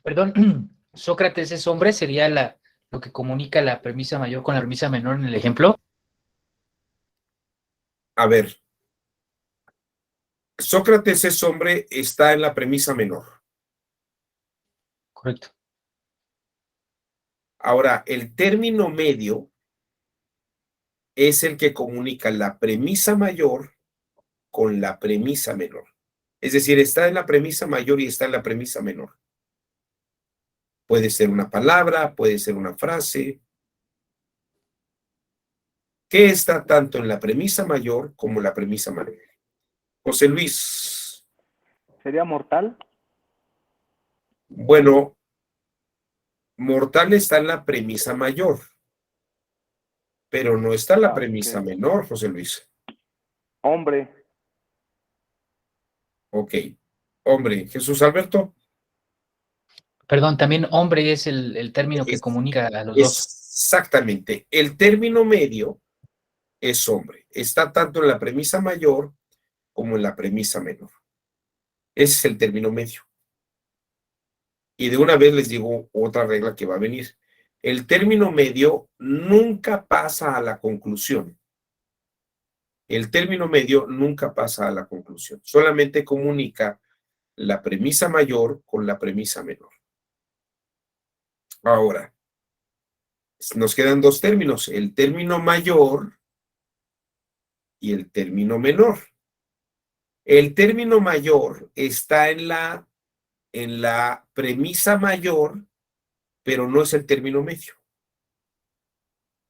Perdón, Sócrates es hombre, sería lo que comunica la premisa mayor con la premisa menor en el ejemplo. A ver, Sócrates es hombre, está en la premisa menor. Correcto. Ahora, el término medio es el que comunica la premisa mayor con la premisa menor. Es decir, está en la premisa mayor y está en la premisa menor. Puede ser una palabra, puede ser una frase. ¿Qué está tanto en la premisa mayor como en la premisa menor? José Luis. ¿Sería mortal? Bueno, mortal está en la premisa mayor, pero no está en la premisa menor, José Luis. Hombre. Ok. Hombre, Jesús Alberto. Perdón, también hombre es el término que comunica a los dos. Exactamente. El término medio es hombre. Está tanto en la premisa mayor como en la premisa menor. Ese es el término medio. Y de una vez les digo otra regla que va a venir. El término medio nunca pasa a la conclusión. El término medio nunca pasa a la conclusión. Solamente comunica la premisa mayor con la premisa menor. Ahora, nos quedan dos términos, el término mayor y el término menor. El término mayor está en la premisa mayor, pero no es el término medio.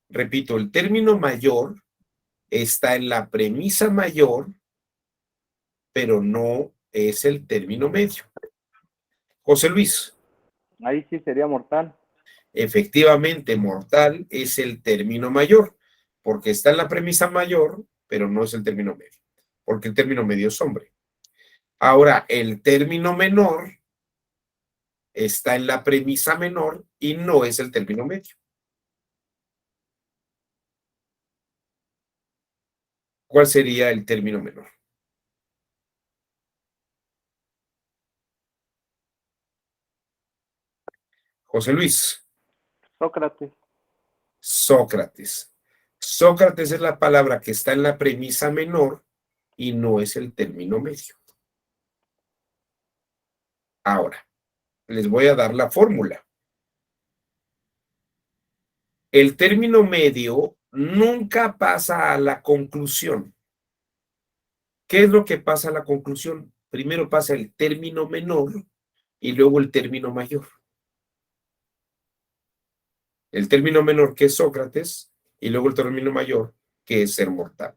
Repito, el término mayor está en la premisa mayor, pero no es el término medio. José Luis. Ahí sí sería mortal. Efectivamente, mortal es el término mayor, porque está en la premisa mayor, pero no es el término medio, porque el término medio es hombre. Ahora, el término menor está en la premisa menor y no es el término medio. ¿Cuál sería el término menor? José Luis. Sócrates. Sócrates. Sócrates es la palabra que está en la premisa menor y no es el término medio. Ahora, les voy a dar la fórmula. El término medio nunca pasa a la conclusión. ¿Qué es lo que pasa a la conclusión? Primero pasa el término menor y luego el término mayor. El término menor, que es Sócrates, y luego el término mayor, que es ser mortal.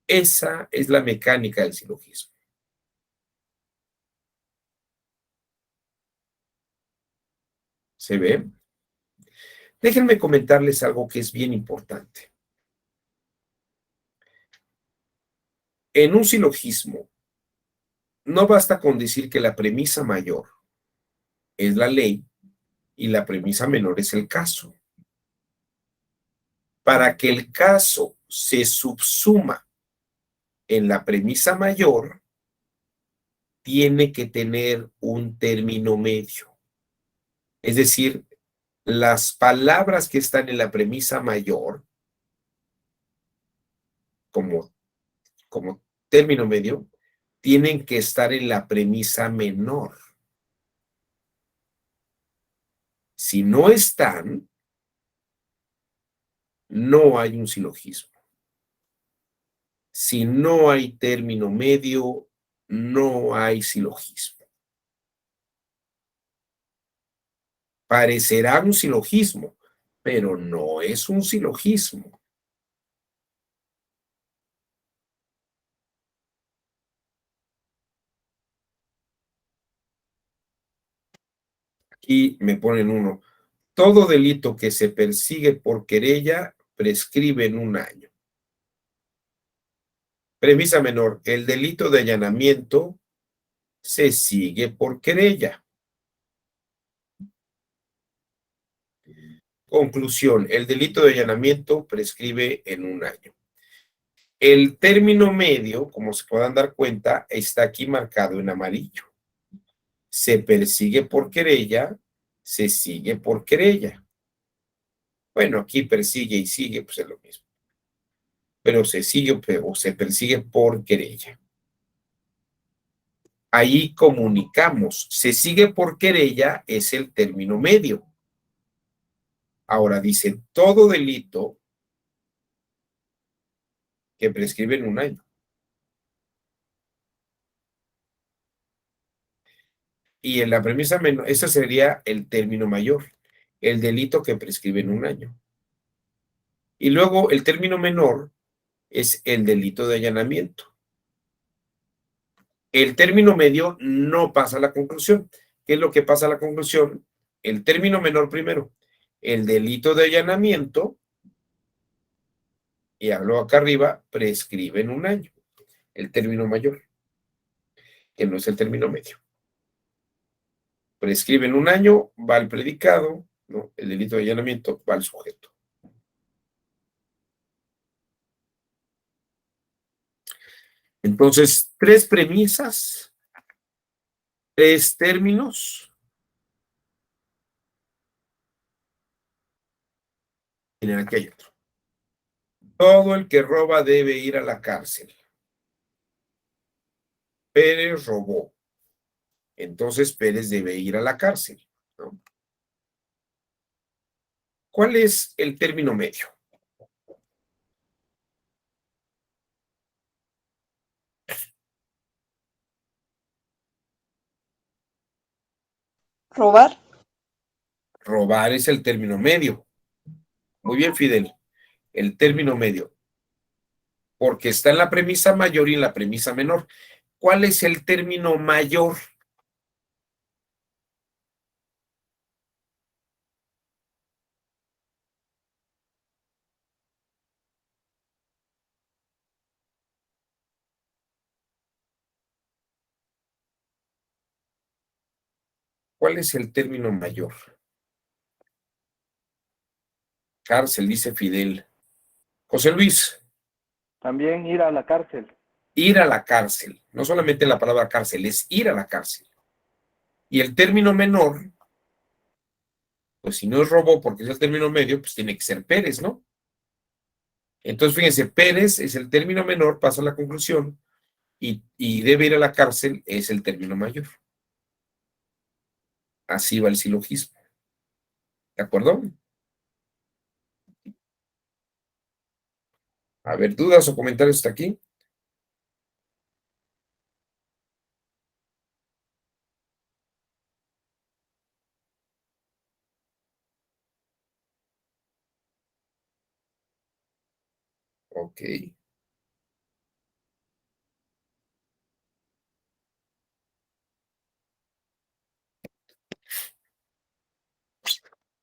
Esa es la mecánica del silogismo. ¿Se ve? Déjenme comentarles algo que es bien importante. En un silogismo, no basta con decir que la premisa mayor es la ley y la premisa menor es el caso. Para que el caso se subsuma en la premisa mayor, tiene que tener un término medio. Es decir, las palabras que están en la premisa mayor, como término medio, tienen que estar en la premisa menor. Si no están, no hay un silogismo. Si no hay término medio, no hay silogismo. Parecerá un silogismo, pero no es un silogismo. Aquí me ponen uno. Todo delito que se persigue por querella prescribe en 1 año. Premisa menor. El delito de allanamiento se sigue por querella. Conclusión. El delito de allanamiento prescribe en 1 año. El término medio, como se puedan dar cuenta, está aquí marcado en amarillo. Se persigue por querella, se sigue por querella. Bueno, aquí persigue y sigue, pues es lo mismo. Pero se sigue o se persigue por querella. Ahí comunicamos. Se sigue por querella es el término medio. Ahora dice todo delito que prescribe en 1 año. Y en la premisa menor, ese sería el término mayor, el delito que prescribe en 1 año. Y luego el término menor es el delito de allanamiento. El término medio no pasa a la conclusión. ¿Qué es lo que pasa a la conclusión? El término menor primero, el delito de allanamiento, y hablo acá arriba, prescribe en 1 año. El término mayor, que no es el término medio. Prescribe en 1 año, va al predicado, ¿no? El delito de allanamiento va al sujeto. Entonces, 3 premisas, 3 términos. Miren, aquí hay otro. Todo el que roba debe ir a la cárcel. Pérez robó. Entonces Pérez debe ir a la cárcel, ¿no? ¿Cuál es el término medio? Robar. Robar es el término medio. Muy bien, Fidel. El término medio. Porque está en la premisa mayor y en la premisa menor. ¿Cuál es el término mayor? ¿Cuál es el término mayor? Cárcel, dice Fidel. José Luis, También ir a la cárcel. ir a la cárcel. No solamente la palabra cárcel, es ir a la cárcel. Y el término menor, pues si no es robo porque es el término medio, pues tiene que ser Pérez, ¿no? Entonces, fíjense, Pérez es el término menor, pasa a la conclusión, y debe ir a la cárcel es el término mayor. Así va el silogismo. ¿De acuerdo? A ver, ¿dudas o comentarios hasta aquí? Ok.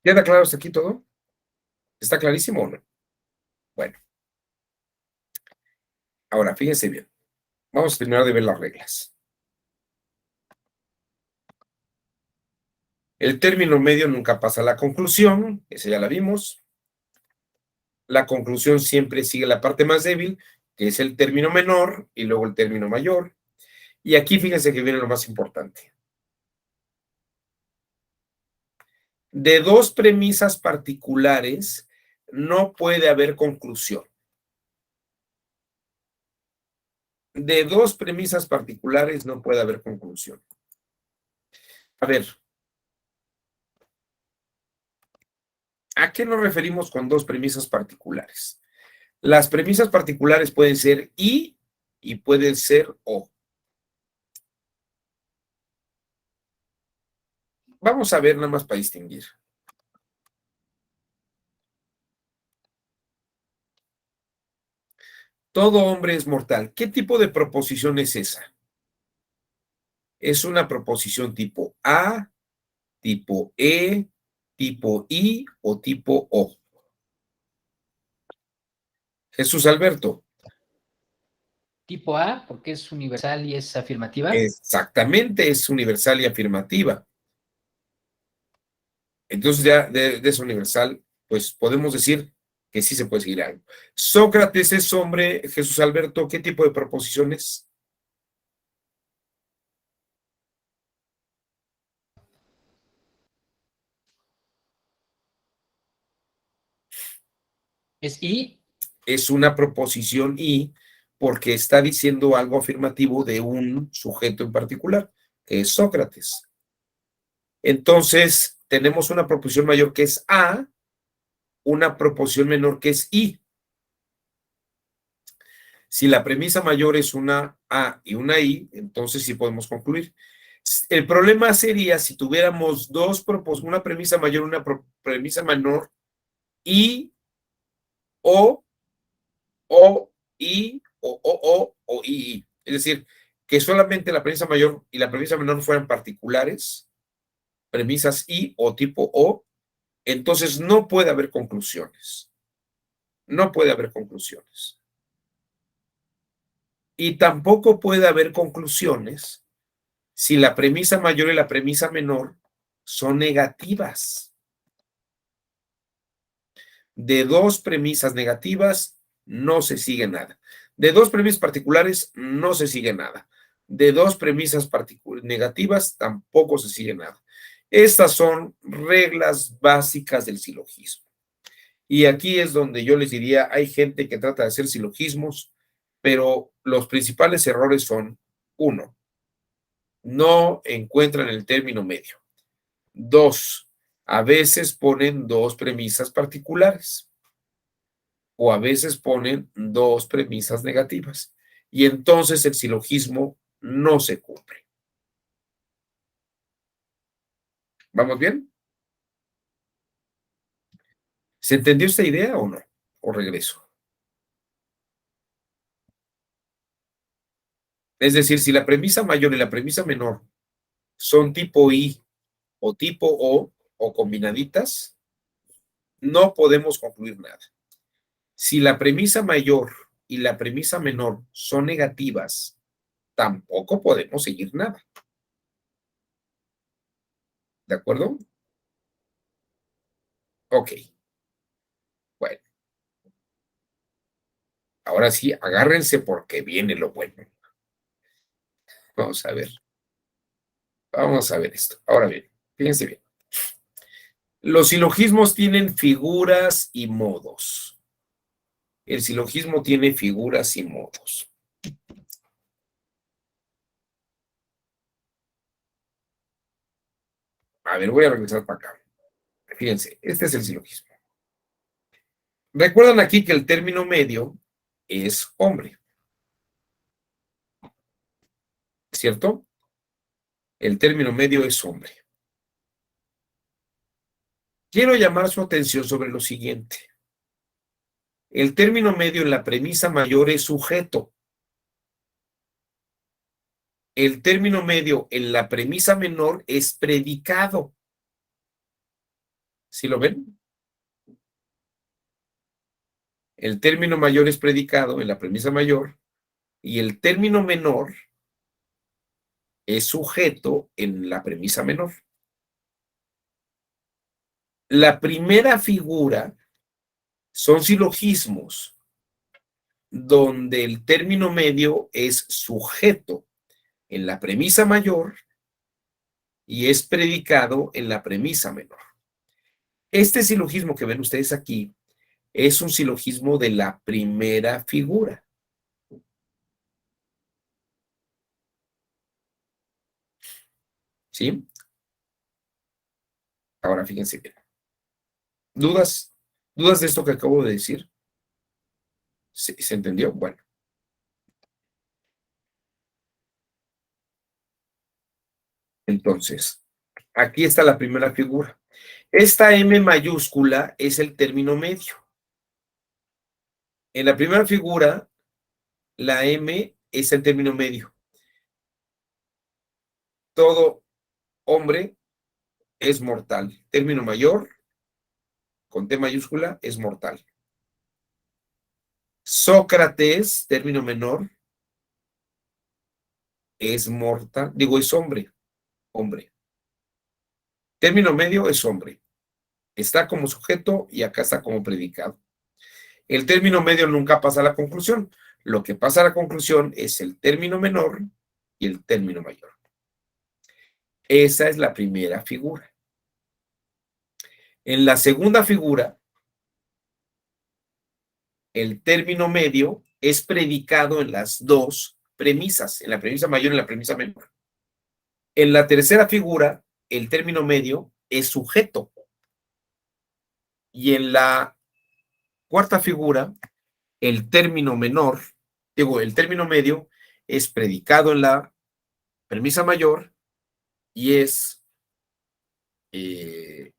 ¿Queda claro hasta aquí todo? ¿Está clarísimo o no? Bueno, ahora fíjense bien. Vamos a terminar de ver las reglas. El término medio nunca pasa a la conclusión, esa ya la vimos. La conclusión siempre sigue la parte más débil, que es el término menor y luego el término mayor. Y aquí fíjense que viene lo más importante. De 2 premisas particulares no puede haber conclusión. De 2 premisas particulares no puede haber conclusión. A ver. ¿A qué nos referimos con dos premisas particulares? Las premisas particulares pueden ser y pueden ser o. Vamos a ver nada más para distinguir. Todo hombre es mortal. ¿Qué tipo de proposición es esa? ¿Es una proposición tipo A, tipo E, tipo I o tipo O? Jesús Alberto. Tipo A, porque es universal y es afirmativa. Exactamente, es universal y afirmativa. Entonces ya de esa universal, pues podemos decir que sí se puede seguir algo. Sócrates es hombre, Jesús Alberto, ¿qué tipo de proposiciones? Es I. Es una proposición y porque está diciendo algo afirmativo de un sujeto en particular, que es Sócrates. Entonces, tenemos una proposición mayor que es A, una proposición menor que es I. Si la premisa mayor es una A y una I, entonces sí podemos concluir. El problema sería si tuviéramos una premisa mayor y una premisa menor, I, O, I, o I. Es decir, que solamente la premisa mayor y la premisa menor fueran particulares, premisas I o tipo O, entonces no puede haber conclusiones. No puede haber conclusiones. Y tampoco puede haber conclusiones si la premisa mayor y la premisa menor son negativas. De dos premisas negativas no se sigue nada. De dos premisas particulares no se sigue nada. De dos premisas negativas tampoco se sigue nada. Estas son reglas básicas del silogismo. Y aquí es donde yo les diría, hay gente que trata de hacer silogismos, pero los principales errores son, uno, no encuentran el término medio. Dos, a veces ponen dos premisas particulares o a veces ponen dos premisas negativas y entonces el silogismo no se cumple. ¿Vamos bien? ¿Se entendió esta idea o no? ¿O regreso? Es decir, si la premisa mayor y la premisa menor son tipo I o tipo o combinaditas, no podemos concluir nada. Si la premisa mayor y la premisa menor son negativas, tampoco podemos seguir nada. ¿De acuerdo? Ok. Bueno, ahora sí, agárrense porque viene lo bueno. Vamos a ver. Vamos a ver esto. Ahora bien, fíjense bien. Los silogismos tienen figuras y modos. El silogismo tiene figuras y modos. A ver, voy a regresar para acá. Fíjense, este es el silogismo. Recuerdan aquí que el término medio es hombre, ¿cierto? El término medio es hombre. Quiero llamar su atención sobre lo siguiente. El término medio en la premisa mayor es sujeto. El término medio en la premisa menor es predicado. ¿Sí lo ven? El término mayor es predicado en la premisa mayor y el término menor es sujeto en la premisa menor. La primera figura son silogismos donde el término medio es sujeto en la premisa mayor y es predicado en la premisa menor. Este silogismo que ven ustedes aquí es un silogismo de la primera figura. ¿Sí? Ahora fíjense bien. ¿Dudas? ¿Dudas de esto que acabo de decir? ¿Se entendió? Bueno. Entonces, aquí está la primera figura. Esta M mayúscula es el término medio. En la primera figura, la M es el término medio. Todo hombre es mortal. Término mayor, con T mayúscula, es mortal. Sócrates, término menor, es mortal. Digo, es hombre. Hombre. Término medio es hombre. Está como sujeto y acá está como predicado. El término medio nunca pasa a la conclusión. Lo que pasa a la conclusión es el término menor y el término mayor. Esa es la primera figura. En la segunda figura, el término medio es predicado en las dos premisas, en la premisa mayor y en la premisa menor. En la tercera figura, el término medio es sujeto. Y en la cuarta figura, el término menor, el término medio es predicado en la premisa mayor y es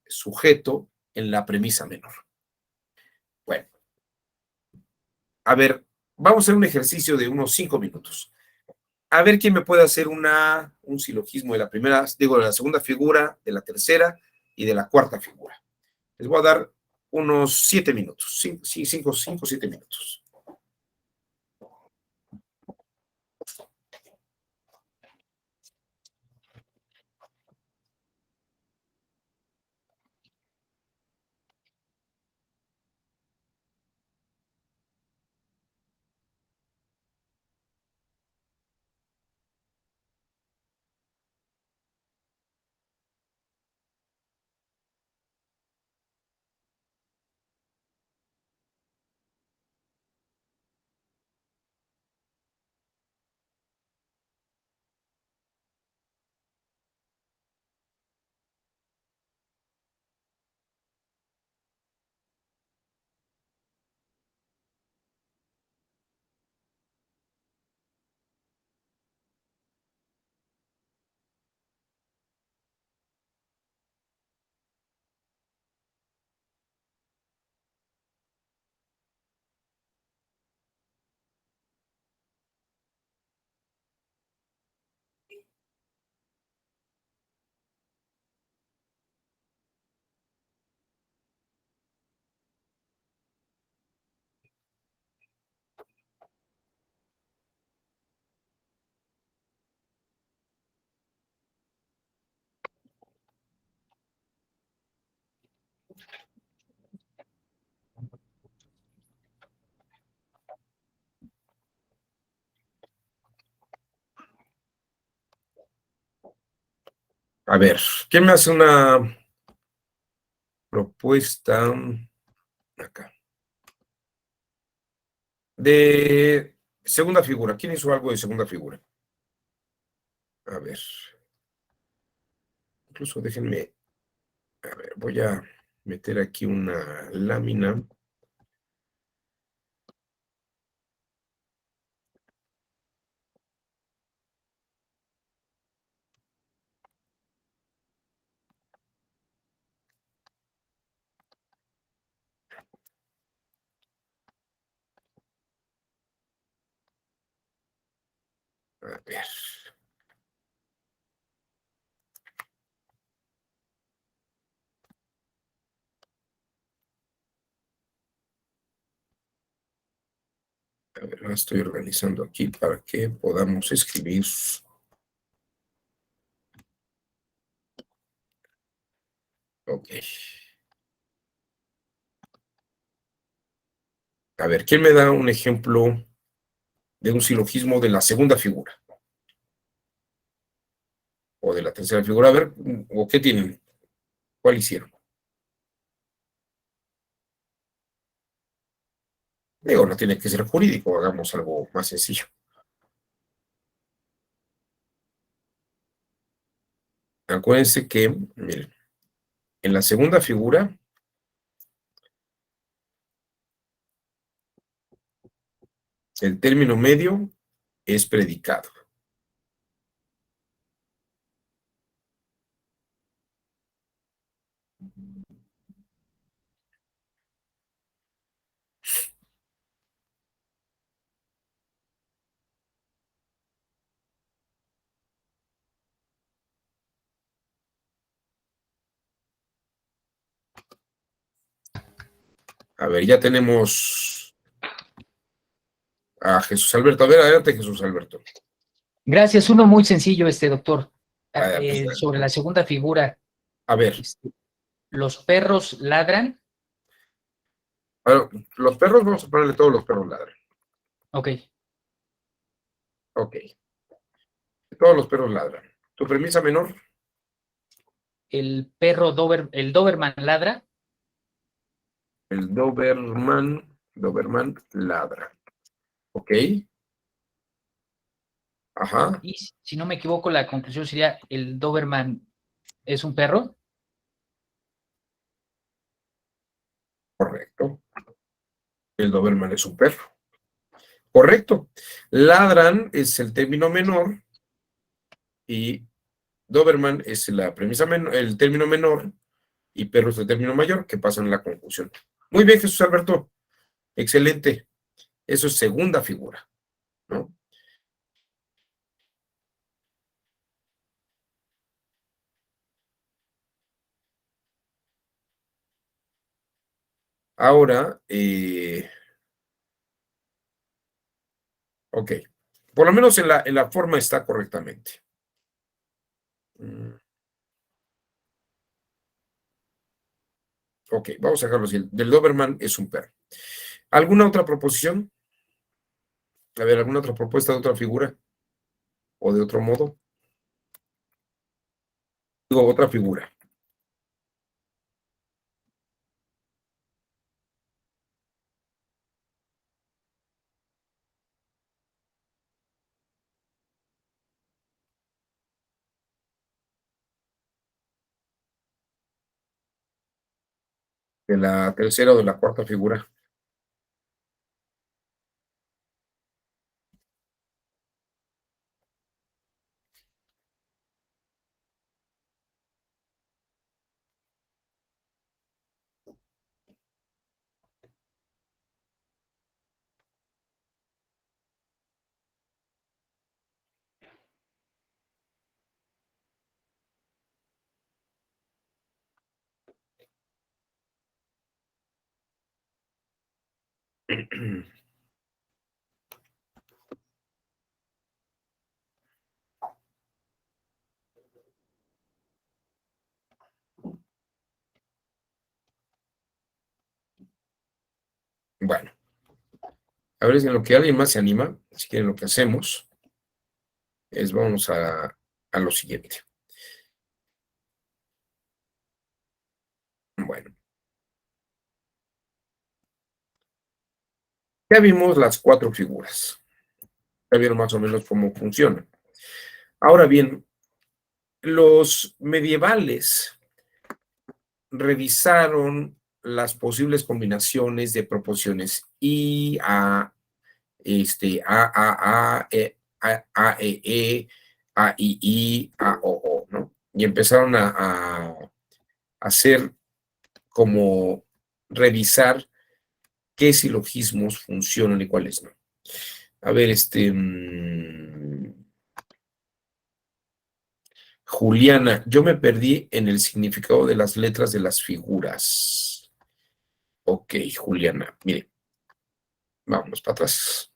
sujeto en la premisa menor. Bueno, a ver, vamos a hacer un ejercicio de unos 5 minutos. A ver quién me puede hacer un silogismo de la primera, de la segunda figura, de la tercera y de la cuarta figura. Les voy a dar unos 7 minutos, 5, 7 minutos. A ver, ¿quién me hace una propuesta acá? De segunda figura. ¿Quién hizo algo de segunda figura? A ver. Incluso déjenme. A ver, voy a meter aquí una lámina. A ver. A ver, la estoy organizando aquí para que podamos escribir. Ok. A ver, ¿quién me da un ejemplo de un silogismo de la segunda figura? O de la tercera figura. A ver, ¿o qué tienen? ¿Cuál hicieron? Digo, no tiene que ser jurídico, hagamos algo más sencillo. Acuérdense que, miren, en la segunda figura El término medio es predicado. A ver, ya tenemos a Jesús Alberto. A ver, adelante, Jesús Alberto. Gracias. Uno muy sencillo, doctor. Pues, Sobre la segunda figura, a ver, los perros ladran. bueno, los perros, vamos a ponerle todos los perros ladran. Ok. Ok. Todos los perros ladran. ¿Tu premisa menor? El Doberman ladra. El Doberman ladra. Ok. Ajá, Y si no me equivoco, la conclusión sería: el Doberman es un perro. correcto. El Doberman es un perro. Correcto. Ladran es el término menor y Doberman es la premisa menor, el término menor y perro es el término mayor que pasan en la conjunción. Muy bien, Jesús Alberto. Excelente. Eso es segunda figura, ¿no? Ahora, ok. Por lo menos en la forma está correctamente. Ok, vamos a dejarlo así. Del Doberman es un perro. ¿Alguna otra proposición? A ver, ¿alguna otra propuesta de otra figura? ¿O de otro modo? Digo, otra figura. De la tercera o de la cuarta figura. Bueno, a ver si en lo que alguien más se anima, si quieren lo que hacemos, es vamos a lo siguiente. Bueno, ya vimos las cuatro figuras. Ya vieron más o menos cómo funcionan. Ahora bien, los medievales revisaron las posibles combinaciones de proporciones I, E, A, I, A, O, ¿no? Y empezaron a hacer como revisar qué silogismos funcionan y cuáles no. A ver, Juliana, yo me perdí en el significado de las letras de las figuras. Ok, Juliana, mire, vámonos para atrás.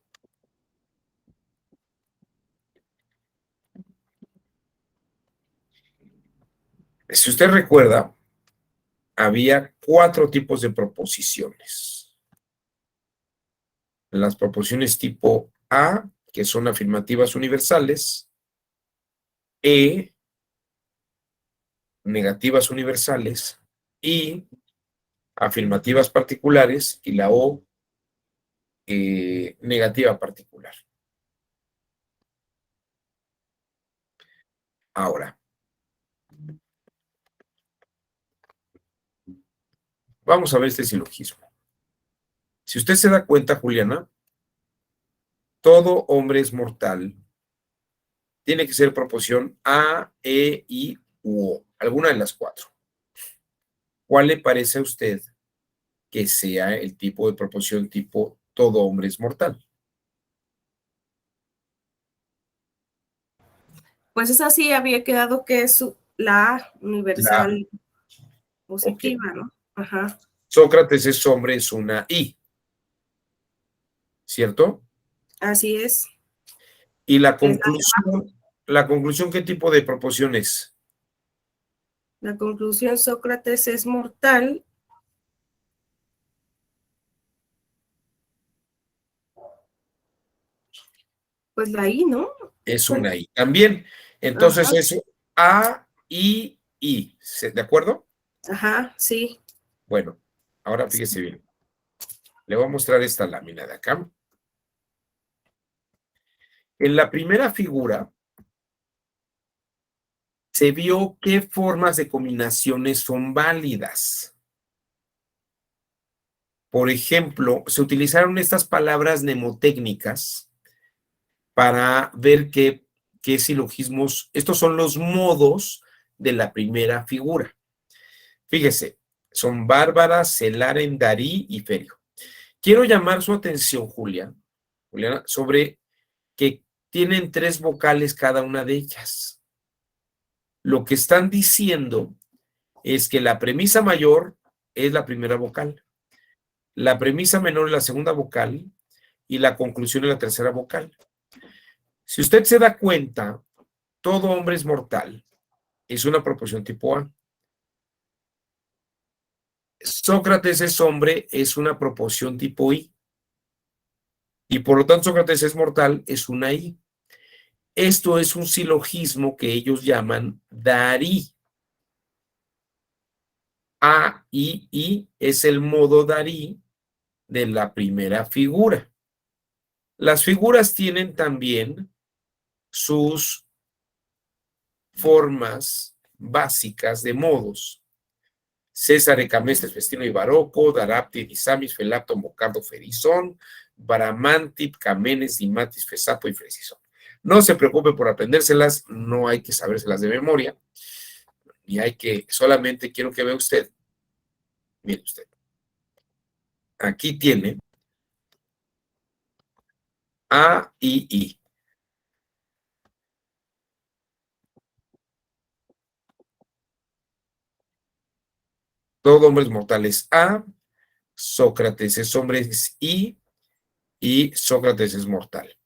Si usted recuerda, había cuatro tipos de proposiciones. Las proposiciones tipo A, que son afirmativas universales, E, negativas universales, I, afirmativas particulares, y la O, negativa particular. Ahora, vamos a ver este silogismo. Si usted se da cuenta, Juliana, todo hombre es mortal, tiene que ser proporción A, E, I u O, alguna de las cuatro. ¿Cuál le parece a usted que sea el tipo de proporción tipo todo hombre es mortal? Pues esa sí había quedado que es la A La, universal ok. positiva, ¿no? Ajá. Sócrates es hombre, es una I, ¿cierto? Así es. Y Es la conclusión, ¿qué tipo de proporción es? la conclusión, Sócrates es mortal. Pues la I, ¿no? Es Bueno, una I también. Entonces ajá, es A, I, I. ¿De acuerdo? ajá, sí. Bueno, ahora fíjese bien. Le voy a mostrar esta lámina de acá. En la primera figura se vio qué formas de combinaciones son válidas. Por ejemplo, se utilizaron estas palabras mnemotécnicas para ver qué silogismos, estos son los modos de la primera figura. Fíjese, son Bárbara, Celaren, Darí y Ferio. Quiero llamar su atención, Juliana, sobre que tienen 3 vocales cada una de ellas. Lo que están diciendo es que la premisa mayor es la primera vocal, la premisa menor es la segunda vocal y la conclusión es la tercera vocal. Si usted se da cuenta, todo hombre es mortal. Es una proporción tipo A. Sócrates es hombre, es una proporción tipo I. Y por lo tanto, Sócrates es mortal, es una I. Esto es un silogismo que ellos llaman Darí. A, I es el modo Darí de la primera figura. Las figuras tienen también sus formas básicas de modos. César, Camestres, Festino y Baroco, Darapti, Disamis, Felapto, Mocardo, Ferizón, Bramantip, Camenes, Dimatis, Fesapo y Fresizón. No se preocupe por aprendérselas, no hay que sabérselas de memoria, y hay que, solamente quiero que vea usted, mire usted, aquí tiene A, I. Todo hombre es mortal es A, Sócrates es hombre es I, y Sócrates es mortal.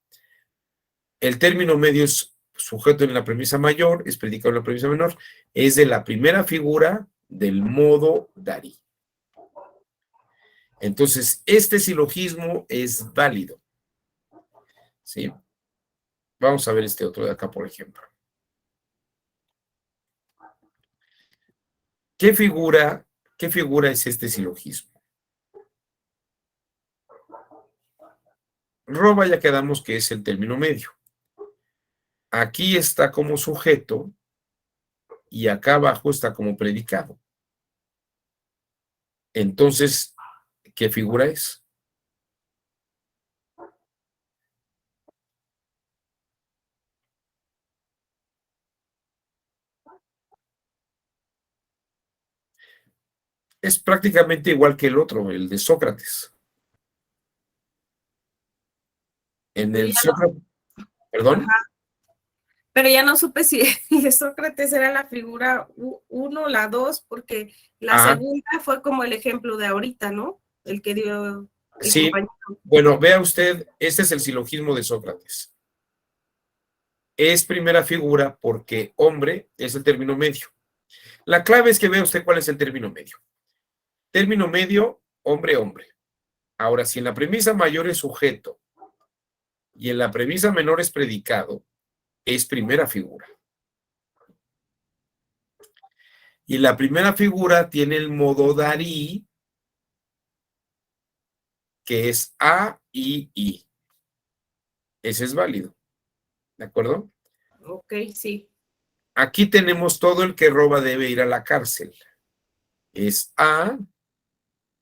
El término medio es sujeto en la premisa mayor, es predicado en la premisa menor, es de la primera figura del modo Darí. Entonces, este silogismo es válido. ¿Sí? Vamos a ver este otro de acá, por ejemplo. ¿Qué figura es este silogismo? Roba ya quedamos que es el término medio. Aquí está como sujeto y acá abajo está como predicado. Entonces, ¿qué figura es? Es prácticamente igual que el otro, el de Sócrates. En Pero el ya no, Sócrates, perdón, ajá. Pero ya no supe si Sócrates era la figura 1, la 2, porque la ah, segunda fue como el ejemplo de ahorita, ¿no? El que dio el sí, compañero. bueno, vea usted, este es el silogismo de Sócrates. Es primera figura porque hombre es el término medio. La clave es que vea usted cuál es el término medio. Término medio, hombre, hombre. Ahora, si en la premisa mayor es sujeto y en la premisa menor es predicado, es primera figura. Y la primera figura tiene el modo Darí, que es A, I. Ese es válido. ¿De acuerdo? Ok, sí. Aquí tenemos todo el que roba debe ir a la cárcel. Es A,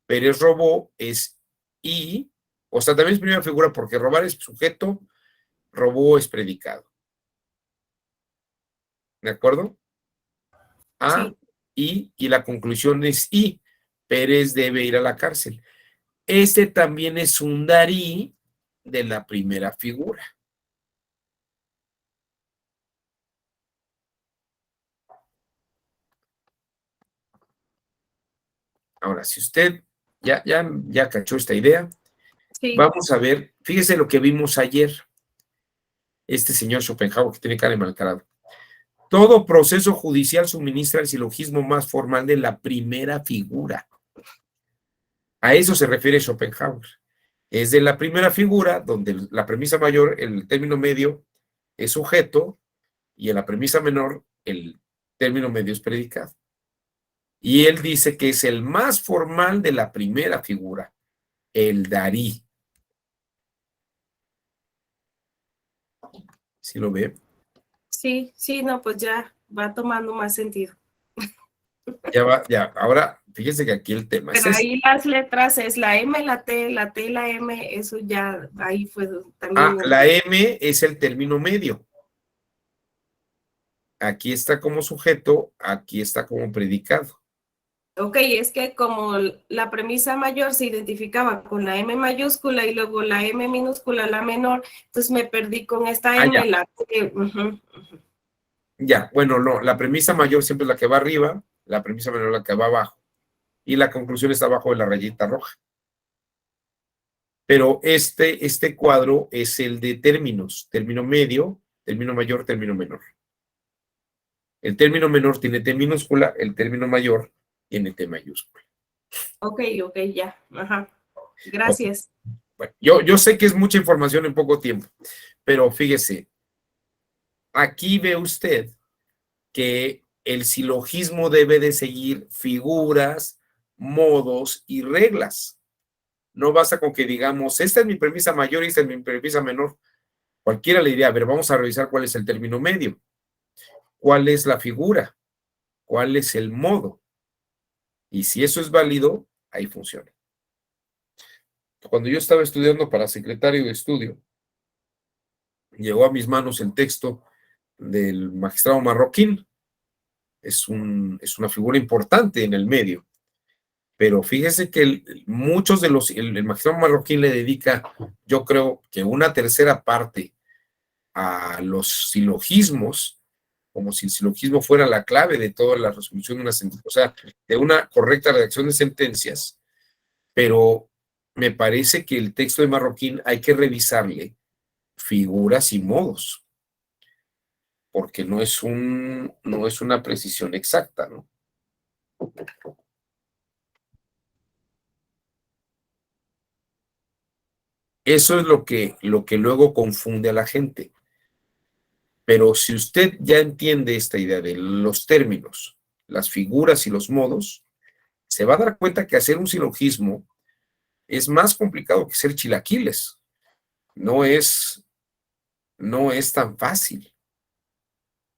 Pérez robó, es I, O sea, también es primera figura porque robar es sujeto, robó es predicado. ¿De acuerdo? A, Sí, y la conclusión es I. Pérez debe ir a la cárcel. Este también es un darí de la primera figura. Ahora, si usted ya cachó esta idea, sí. vamos a ver, fíjese lo que vimos ayer, este señor Schopenhauer que tiene cara de malcarado. Todo proceso judicial suministra el silogismo más formal de la primera figura. A eso se refiere Schopenhauer. Es de la primera figura, donde la premisa mayor, el término medio, es sujeto, y en la premisa menor, el término medio es predicado. Y él dice que es el más formal de la primera figura, el darí. ¿Sí lo ve? Sí, sí, no, pues ya va tomando más sentido. Ya va, ya. Ahora, fíjense que aquí el tema es Pero este. ahí las letras es la M, la T y la M, eso ya ahí fue Ah, también. la M es el término medio. Aquí está como sujeto, aquí está como predicado. Ok, es que como la premisa mayor se identificaba con la M mayúscula y luego la M minúscula, la menor, entonces me perdí con esta Ah, M, ya. la T. Ya, bueno, no, la premisa mayor siempre es la que va arriba, la premisa menor es la que va abajo, y la conclusión está abajo de la rayita roja. Pero este cuadro es el de términos, término medio, término mayor, término menor. El término menor tiene T minúscula, el término mayor tiene T mayúscula. Ok, ya. Ajá. Ok. Gracias. Bueno, yo sé que es mucha información en poco tiempo, pero fíjese, aquí ve usted que el silogismo debe de seguir figuras, modos y reglas. No basta con que digamos, esta es mi premisa mayor y esta es mi premisa menor. Cualquiera le diría, a ver, vamos a revisar cuál es el término medio, cuál es la figura, cuál es el modo. Y si eso es válido, ahí funciona. Cuando yo estaba estudiando para secretario de estudio, llegó a mis manos el texto del magistrado Marroquín. Es una figura importante en el medio. Pero fíjese que muchos de el magistrado Marroquín le dedica, yo creo que una tercera parte a los silogismos, como si el silogismo fuera la clave de toda la resolución de una sentencia, o sea, de una correcta redacción de sentencias, pero me parece que el texto de Marroquín hay que revisarle figuras y modos, porque no es una precisión exacta, ¿no? Eso es lo que luego confunde a la gente. Pero si usted ya entiende esta idea de los términos, las figuras y los modos, se va a dar cuenta que hacer un silogismo es más complicado que ser chilaquiles. No es, no es tan fácil.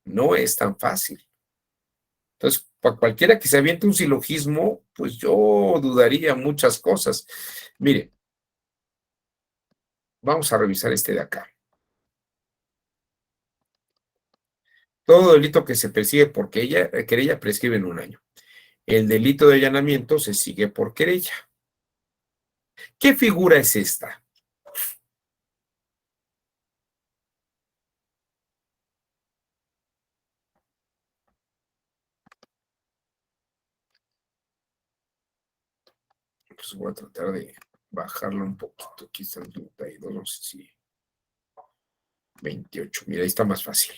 No es tan fácil. Entonces, para cualquiera que se aviente un silogismo, pues yo dudaría muchas cosas. Mire, vamos a revisar este de acá. Todo delito que se persigue por querella prescribe en 1 año. El delito de allanamiento se sigue por querella. ¿Qué figura es esta? Pues voy a tratar de bajarlo un poquito. Aquí está el 32, no sé si 28. Mira, ahí está más fácil.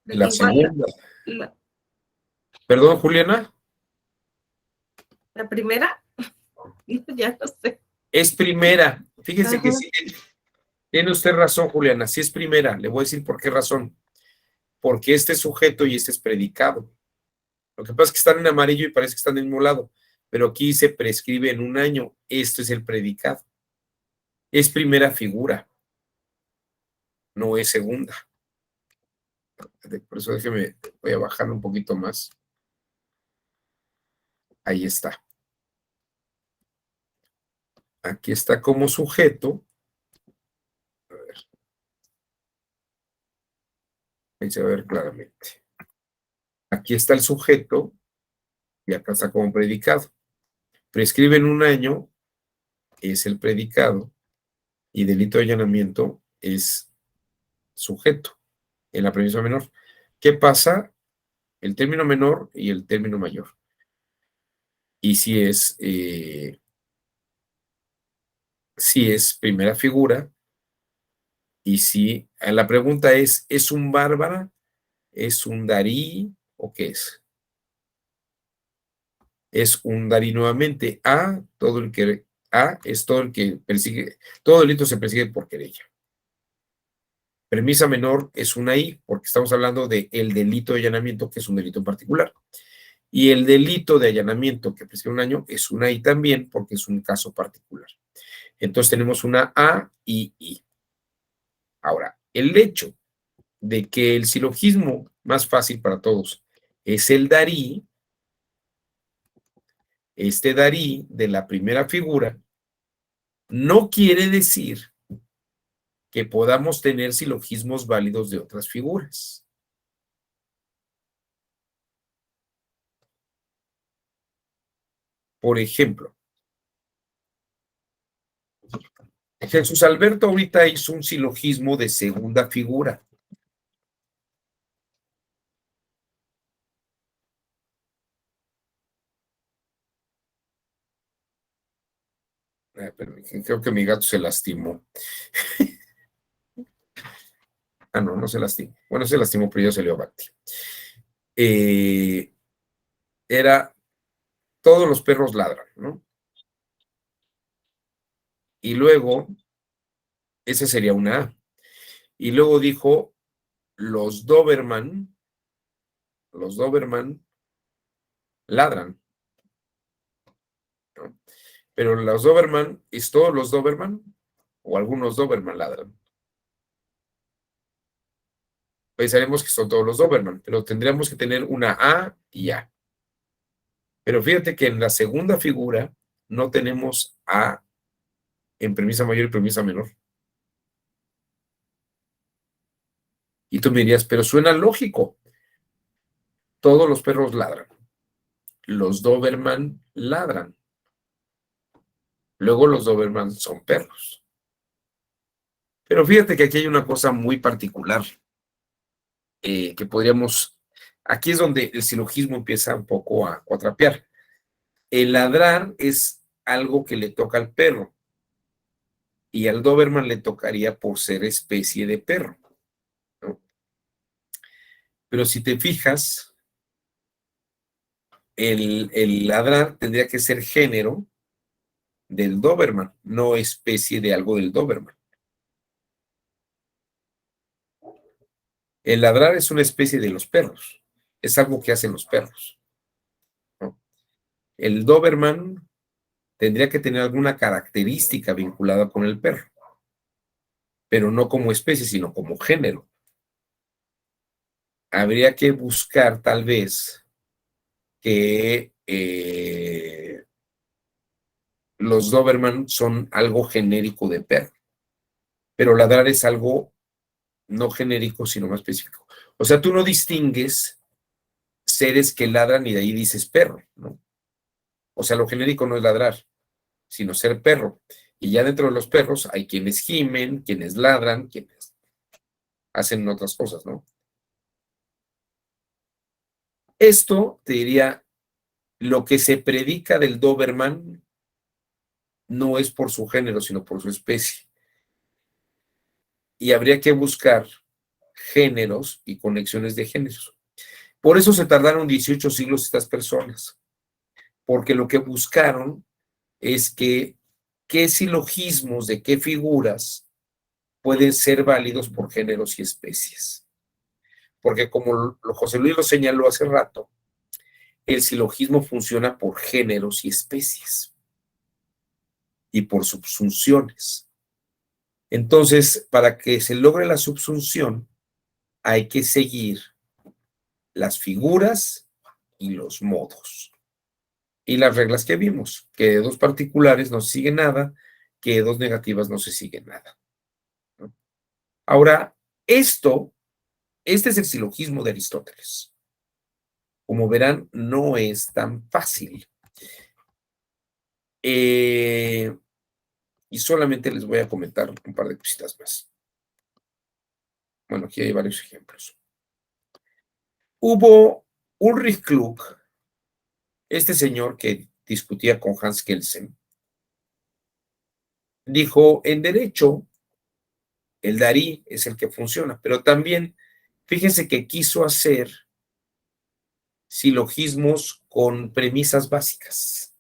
La Igual segunda. la, Perdón, Juliana. la primera, ya no sé. Es primera. Fíjese que Ajá. sí, tiene usted razón, Juliana. Sí es primera. Le voy a decir por qué razón. Porque este es sujeto y este es predicado. Lo que pasa es que están en amarillo y parece que están en el mismo lado. pero aquí se prescribe en un año. Esto es el predicado. Es primera figura, no es segunda. Por eso déjeme, voy a bajarlo un poquito más. Ahí está. Aquí está como sujeto. A ver. Ahí se va a ver claramente. Aquí está el sujeto y acá está como predicado. Prescribe en un año, es el predicado, y delito de allanamiento es sujeto en la premisa menor. ¿Qué pasa? El término menor y el término mayor. Y si es primera figura, y si la pregunta ¿es un bárbara? ¿Es un darí? ¿O qué es? Es un darí nuevamente. A es todo el que persigue, todo delito se persigue por querella. Premisa menor es una I, porque estamos hablando del delito de allanamiento, que es un delito en particular. Y el delito de allanamiento que prescribe un año es una I también, porque es un caso particular. Entonces tenemos una A y I. Ahora, el hecho de que el silogismo más fácil para todos es el darí, este darí de la primera figura, no quiere decir que podamos tener silogismos válidos de otras figuras. Por ejemplo, Jesús Alberto ahorita hizo un silogismo de segunda figura. Pero creo que mi gato se lastimó. No, no se lastimó. Bueno, se lastimó, pero ya se le abate. Era todos los perros ladran, ¿no? Y luego, esa sería una A. Y luego dijo, los Doberman ladran, ¿no? Pero los Doberman, ¿es todos los Doberman? ¿O algunos Doberman ladran? Pensaremos que son todos los Doberman, pero tendríamos que tener una A y A. Pero fíjate que en la segunda figura no tenemos A en premisa mayor y premisa menor. Y tú me dirías, pero suena lógico. Todos los perros ladran. Los Doberman ladran. Luego los Doberman son perros. Pero fíjate que aquí hay una cosa muy particular que podríamos... Aquí es donde el silogismo empieza un poco a cuatrapear. El ladrar es algo que le toca al perro. Y al Doberman le tocaría por ser especie de perro, ¿no? Pero si te fijas, el ladrar tendría que ser género del Doberman, no especie de algo del Doberman. El ladrar es una especie de los perros, es algo que hacen los perros, ¿no? El Doberman tendría que tener alguna característica vinculada con el perro, pero no como especie, sino como género. Habría que buscar tal vez que los Doberman son algo genérico de perro, pero ladrar es algo no genérico, sino más específico. O sea, tú no distingues seres que ladran y de ahí dices perro, ¿no? O sea, lo genérico no es ladrar, sino ser perro. Y ya dentro de los perros hay quienes gimen, quienes ladran, quienes hacen otras cosas, ¿no? Esto, te diría, lo que se predica del Doberman no es por su género, sino por su especie. Y habría que buscar géneros y conexiones de géneros. Por eso se tardaron 18 siglos estas personas, porque lo que buscaron es que qué silogismos de qué figuras pueden ser válidos por géneros y especies. Porque como José Luis lo señaló hace rato, el silogismo funciona por géneros y especies y por subsunciones. Entonces, para que se logre la subsunción, hay que seguir las figuras y los modos. Y las reglas que vimos, que de dos particulares no se sigue nada, que de dos negativas no se sigue nada, ¿no? Ahora, este es el silogismo de Aristóteles. Como verán, no es tan fácil. Y solamente les voy a comentar un par de cositas más. Bueno, aquí hay varios ejemplos. Hubo Ulrich Klug, este señor que discutía con Hans Kelsen, dijo, en derecho, el Darí es el que funciona, pero también, fíjense que quiso hacer silogismos con premisas básicas.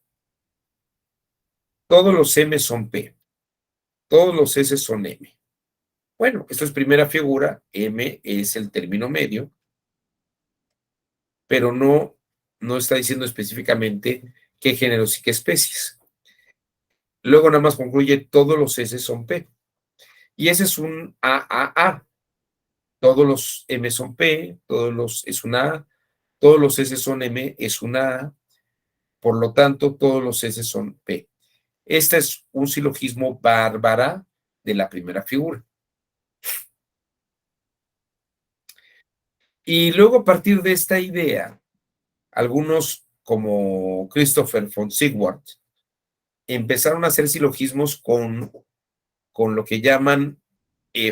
Todos los M son P, todos los S son M. Bueno, esto es primera figura, M es el término medio, pero no está diciendo específicamente qué géneros y qué especies. Luego nada más concluye, todos los S son P. Y ese es un AAA. Todos los M son P, todos los es una A, todos los S son M, es una A, por lo tanto, todos los S son P. Este es un silogismo bárbara de la primera figura. Y luego, a partir de esta idea, algunos, como Christopher von Sigwart, empezaron a hacer silogismos con lo que llaman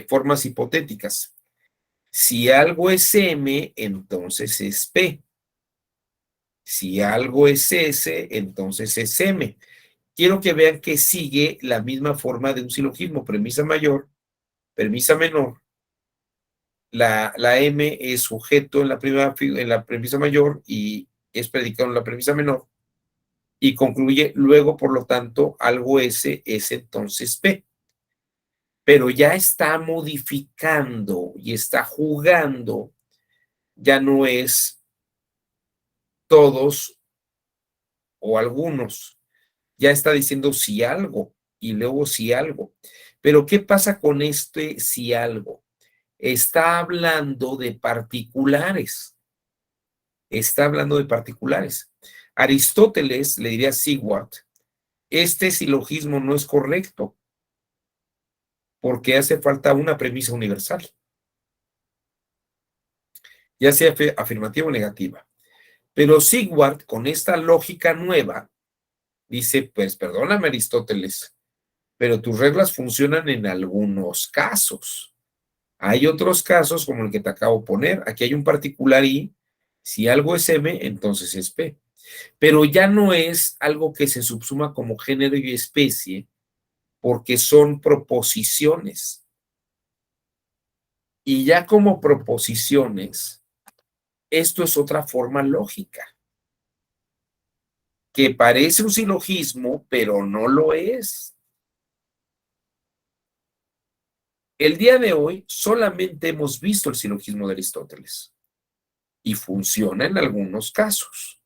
formas hipotéticas. Si algo es M, entonces es P. Si algo es S, entonces es M. Quiero que vean que sigue la misma forma de un silogismo, premisa mayor, premisa menor. La M es sujeto en la premisa mayor y es predicado en la premisa menor. Y concluye luego, por lo tanto, algo S es entonces P. Pero ya está modificando y está jugando, ya no es todos o algunos, ya está diciendo si algo y luego si algo. Pero ¿qué pasa con este si algo? Está hablando de particulares. Está hablando de particulares. Aristóteles le diría a Sigwart, este silogismo no es correcto porque hace falta una premisa universal, ya sea afirmativa o negativa. Pero Sigwart, con esta lógica nueva, dice, pues perdóname Aristóteles, pero tus reglas funcionan en algunos casos. Hay otros casos como el que te acabo de poner. Aquí hay un particular I. Si algo es M, entonces es P. Pero ya no es algo que se subsuma como género y especie, porque son proposiciones. Y ya como proposiciones, esto es otra forma lógica, que parece un silogismo, pero no lo es. El día de hoy solamente hemos visto el silogismo de Aristóteles y funciona en algunos casos.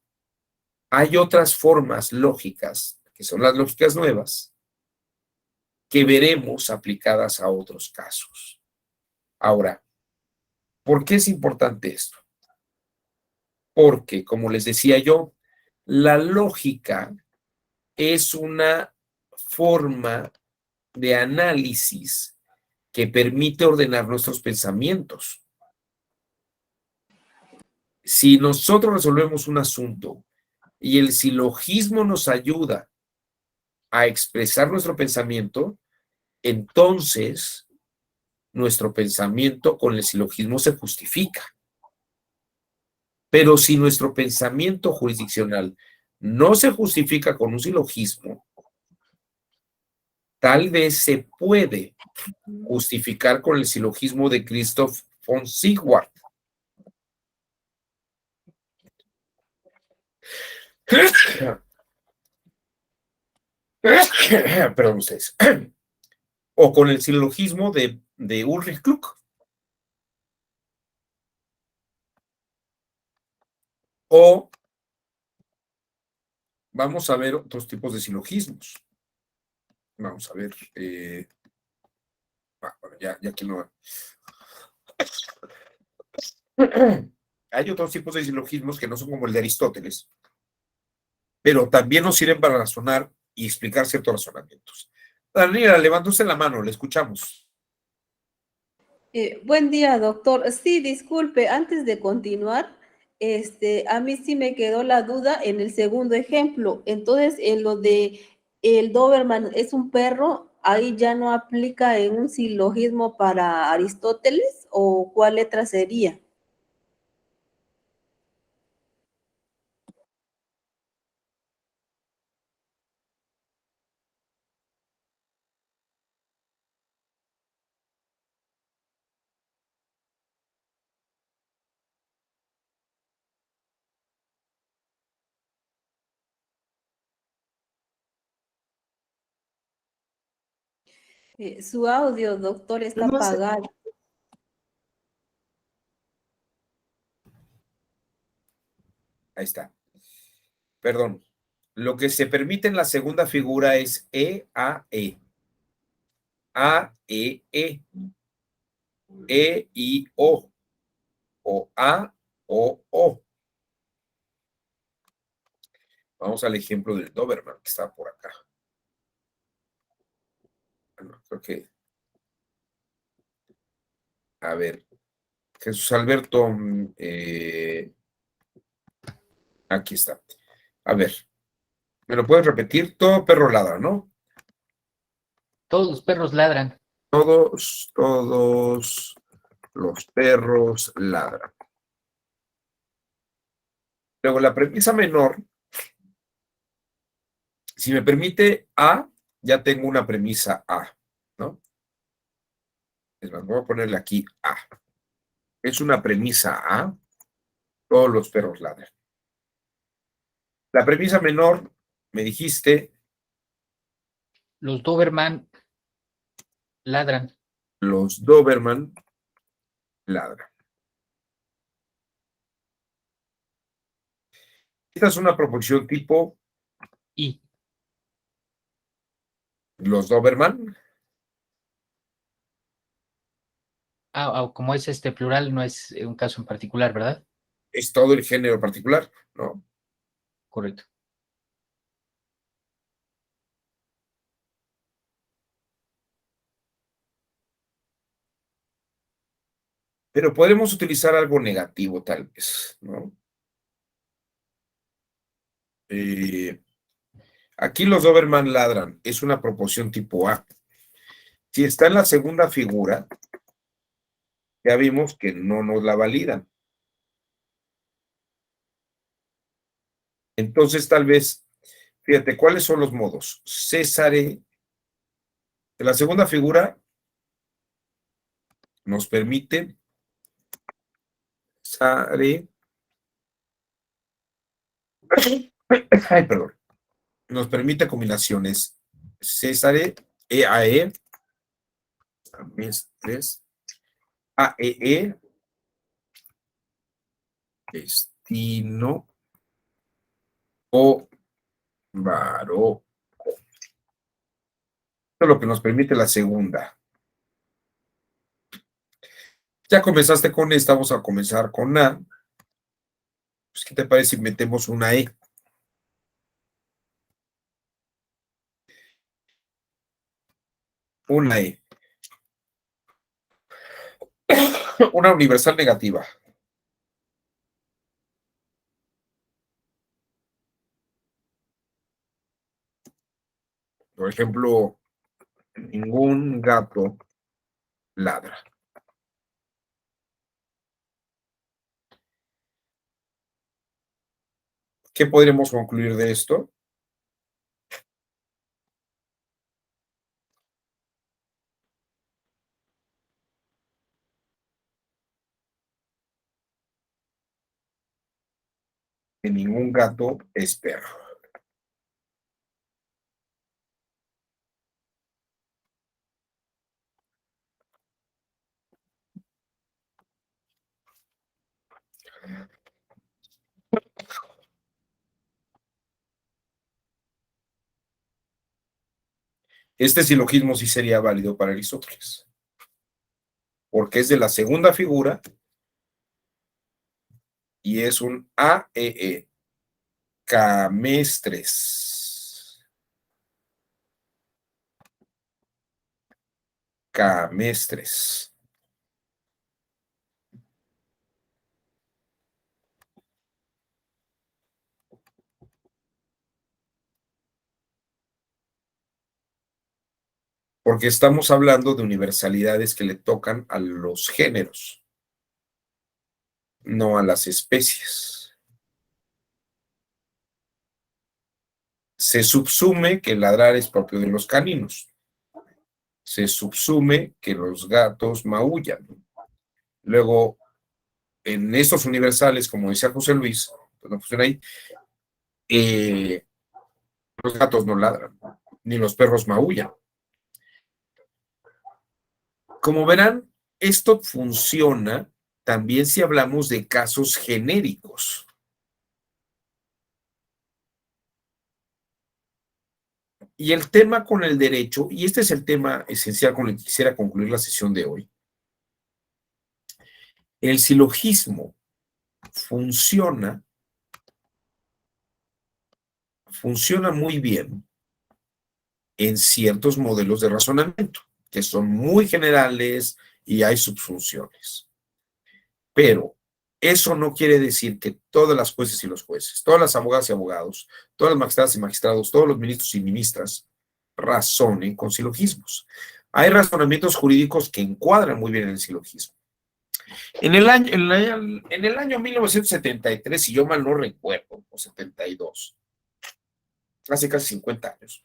Hay otras formas lógicas, que son las lógicas nuevas, que veremos aplicadas a otros casos. Ahora, ¿por qué es importante esto? Porque, como les decía yo, la lógica es una forma de análisis que permite ordenar nuestros pensamientos. Si nosotros resolvemos un asunto y el silogismo nos ayuda a expresar nuestro pensamiento, entonces nuestro pensamiento con el silogismo se justifica. Pero si nuestro pensamiento jurisdiccional no se justifica con un silogismo, tal vez se puede justificar con el silogismo de Christoph von Sigwart. Perdón ustedes. O con el silogismo de Ulrich Klug. O Vamos a ver otros tipos de silogismos. Vamos a ver. Bueno, ya que no. Hay otros tipos de silogismos que no son como el de Aristóteles, pero también nos sirven para razonar y explicar ciertos razonamientos. Daniela, levántose la mano, le escuchamos. Buen día, doctor. Sí, disculpe, antes de continuar, a mí sí me quedó la duda en el segundo ejemplo. Entonces, en lo de el Doberman es un perro, ahí ya no aplica en un silogismo para Aristóteles, ¿o cuál letra sería? Su audio, doctor, está No sé. apagado. Ahí está. Perdón. Lo que se permite en la segunda figura es E-A-E. A-E-E. E-I-O. O A-O-O. Vamos al ejemplo del Doberman, que está por acá. Bueno, creo que. A ver. Jesús Alberto. Aquí está. A ver. ¿Me lo puedes repetir? Todo perro ladra, ¿no? Todos los perros ladran. Todos los perros ladran. Luego, la premisa menor, si me permite A, ya tengo una premisa A, ¿no? Es más, voy a ponerle aquí A. Es una premisa A, todos los perros ladran. La premisa menor, me dijiste, Los Doberman ladran. los Doberman ladran. Esta es una proposición tipo Y los Doberman. como es este plural, no es un caso en particular, ¿verdad? Es todo el género particular, ¿no? Correcto. Pero podemos utilizar algo negativo, tal vez, ¿no? Aquí los Doberman ladran, es una proposición tipo A. Si está en la segunda figura, ya vimos que no nos la validan. Entonces, tal vez, fíjate, ¿cuáles son los modos? Césare, en la segunda figura nos permite Césare, ay, perdón, nos permite combinaciones Césare, EAE, tres, AEE, destino o varó. Esto es lo que nos permite la segunda. Ya comenzaste con esta, vamos a comenzar con A. Pues, ¿qué te parece si metemos una E? Una E. Una universal negativa. Por ejemplo, ningún gato ladra. ¿Qué podremos concluir de esto? Que ningún gato es perro. Este silogismo sí sería válido para Aristóteles, porque es de la segunda figura y es un AEE, camestres. Camestres. Porque estamos hablando de universalidades que le tocan a los géneros, no a las especies. Se subsume que ladrar es propio de los caninos. Se subsume que los gatos maullan. Luego, en estos universales, como decía José Luis, pues no funciona ahí, los gatos no ladran, ni los perros maullan. Como verán, esto funciona también si hablamos de casos genéricos. Y el tema con el derecho, y este es el tema esencial con el que quisiera concluir la sesión de hoy, el silogismo funciona muy bien en ciertos modelos de razonamiento, que son muy generales y hay subfunciones. Pero eso no quiere decir que todas las jueces y los jueces, todas las abogadas y abogados, todas las magistradas y magistrados, todos los ministros y ministras razonen con silogismos. Hay razonamientos jurídicos que encuadran muy bien en el silogismo. En el año 1973, si yo mal no recuerdo, o 72, hace casi 50 años,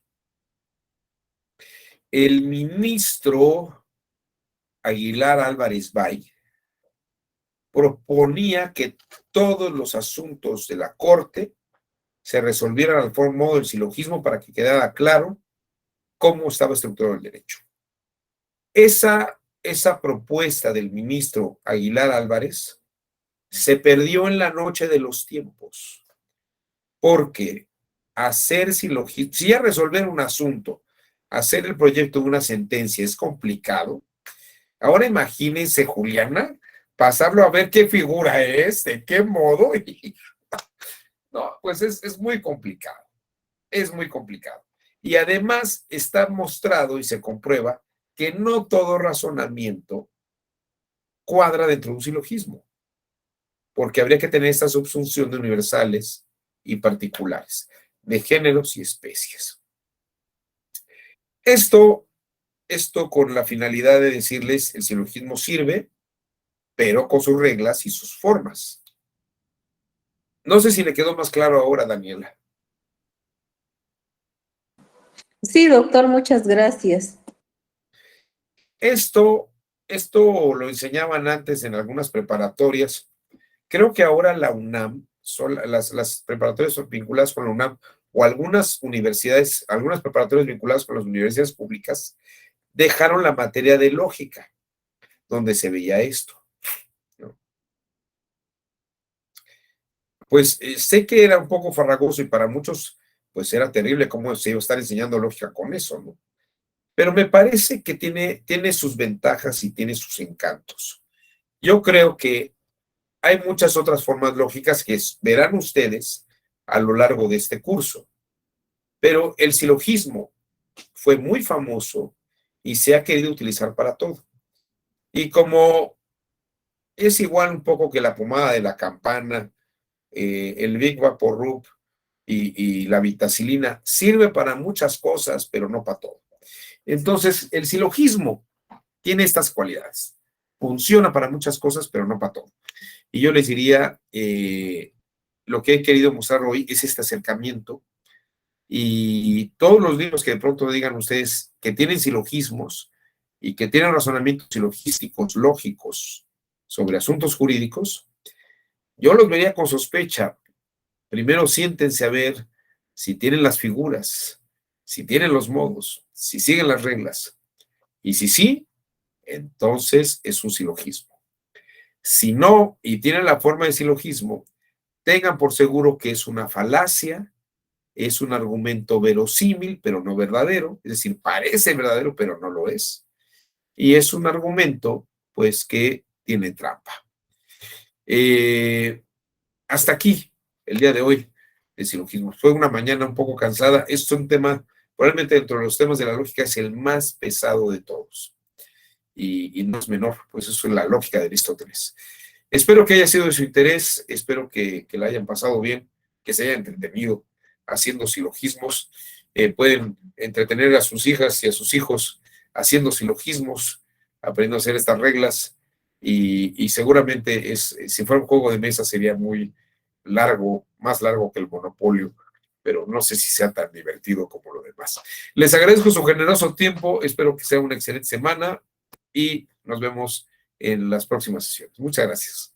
el ministro Aguilar Álvarez Bay proponía que todos los asuntos de la Corte se resolvieran al modo del silogismo para que quedara claro cómo estaba estructurado el derecho. Esa propuesta del ministro Aguilar Álvarez se perdió en la noche de los tiempos, porque hacer silogismo, si ya resolver un asunto, hacer el proyecto de una sentencia es complicado. Ahora imagínense, Juliana, pasarlo a ver qué figura es, de qué modo. No, pues es muy complicado. Es muy complicado. Y además está mostrado y se comprueba que no todo razonamiento cuadra dentro de un silogismo, porque habría que tener esta subsunción de universales y particulares, de géneros y especies. Esto con la finalidad de decirles, el silogismo sirve, pero con sus reglas y sus formas. No sé si le quedó más claro ahora, Daniela. Sí, doctor, muchas gracias. Esto lo enseñaban antes en algunas preparatorias. Creo que ahora la UNAM, las preparatorias son vinculadas con la UNAM, o algunas universidades, algunas preparatorias vinculadas con las universidades públicas, dejaron la materia de lógica, donde se veía esto, ¿no? Pues sé que era un poco farragoso y para muchos, pues era terrible cómo se iba a estar enseñando lógica con eso, ¿no? Pero me parece que tiene sus ventajas y tiene sus encantos. Yo creo que hay muchas otras formas lógicas que verán ustedes a lo largo de este curso, pero el silogismo fue muy famoso y se ha querido utilizar para todo. Y como es igual un poco que la pomada de la campana, el Big Vaporub y la vitacilina, sirve para muchas cosas, pero no para todo. Entonces, el silogismo tiene estas cualidades. Funciona para muchas cosas, pero no para todo. Y yo les diría, lo que he querido mostrar hoy es este acercamiento, y todos los libros que de pronto digan ustedes que tienen silogismos y que tienen razonamientos silogísticos, lógicos, sobre asuntos jurídicos, yo los vería con sospecha. Primero siéntense a ver si tienen las figuras, si tienen los modos, si siguen las reglas. Y si sí, entonces es un silogismo. Si no, y tienen la forma de silogismo, tengan por seguro que es una falacia es un argumento verosímil, pero no verdadero, es decir, parece verdadero, pero no lo es. Y es un argumento, pues, que tiene trampa. Hasta aquí, el día de hoy, de silogismo. Fue una mañana un poco cansada. Es un tema, probablemente dentro de los temas de la lógica, es el más pesado de todos. Y no es menor, pues eso es la lógica de Aristóteles. Espero que haya sido de su interés, espero que la hayan pasado bien, que se hayan entretenido haciendo silogismos. Pueden entretener a sus hijas y a sus hijos haciendo silogismos, aprendiendo a hacer estas reglas, y seguramente si fuera un juego de mesa sería muy largo, más largo que el Monopolio, pero no sé si sea tan divertido como lo demás. Les agradezco su generoso tiempo, espero que sea una excelente semana y nos vemos en las próximas sesiones. Muchas gracias.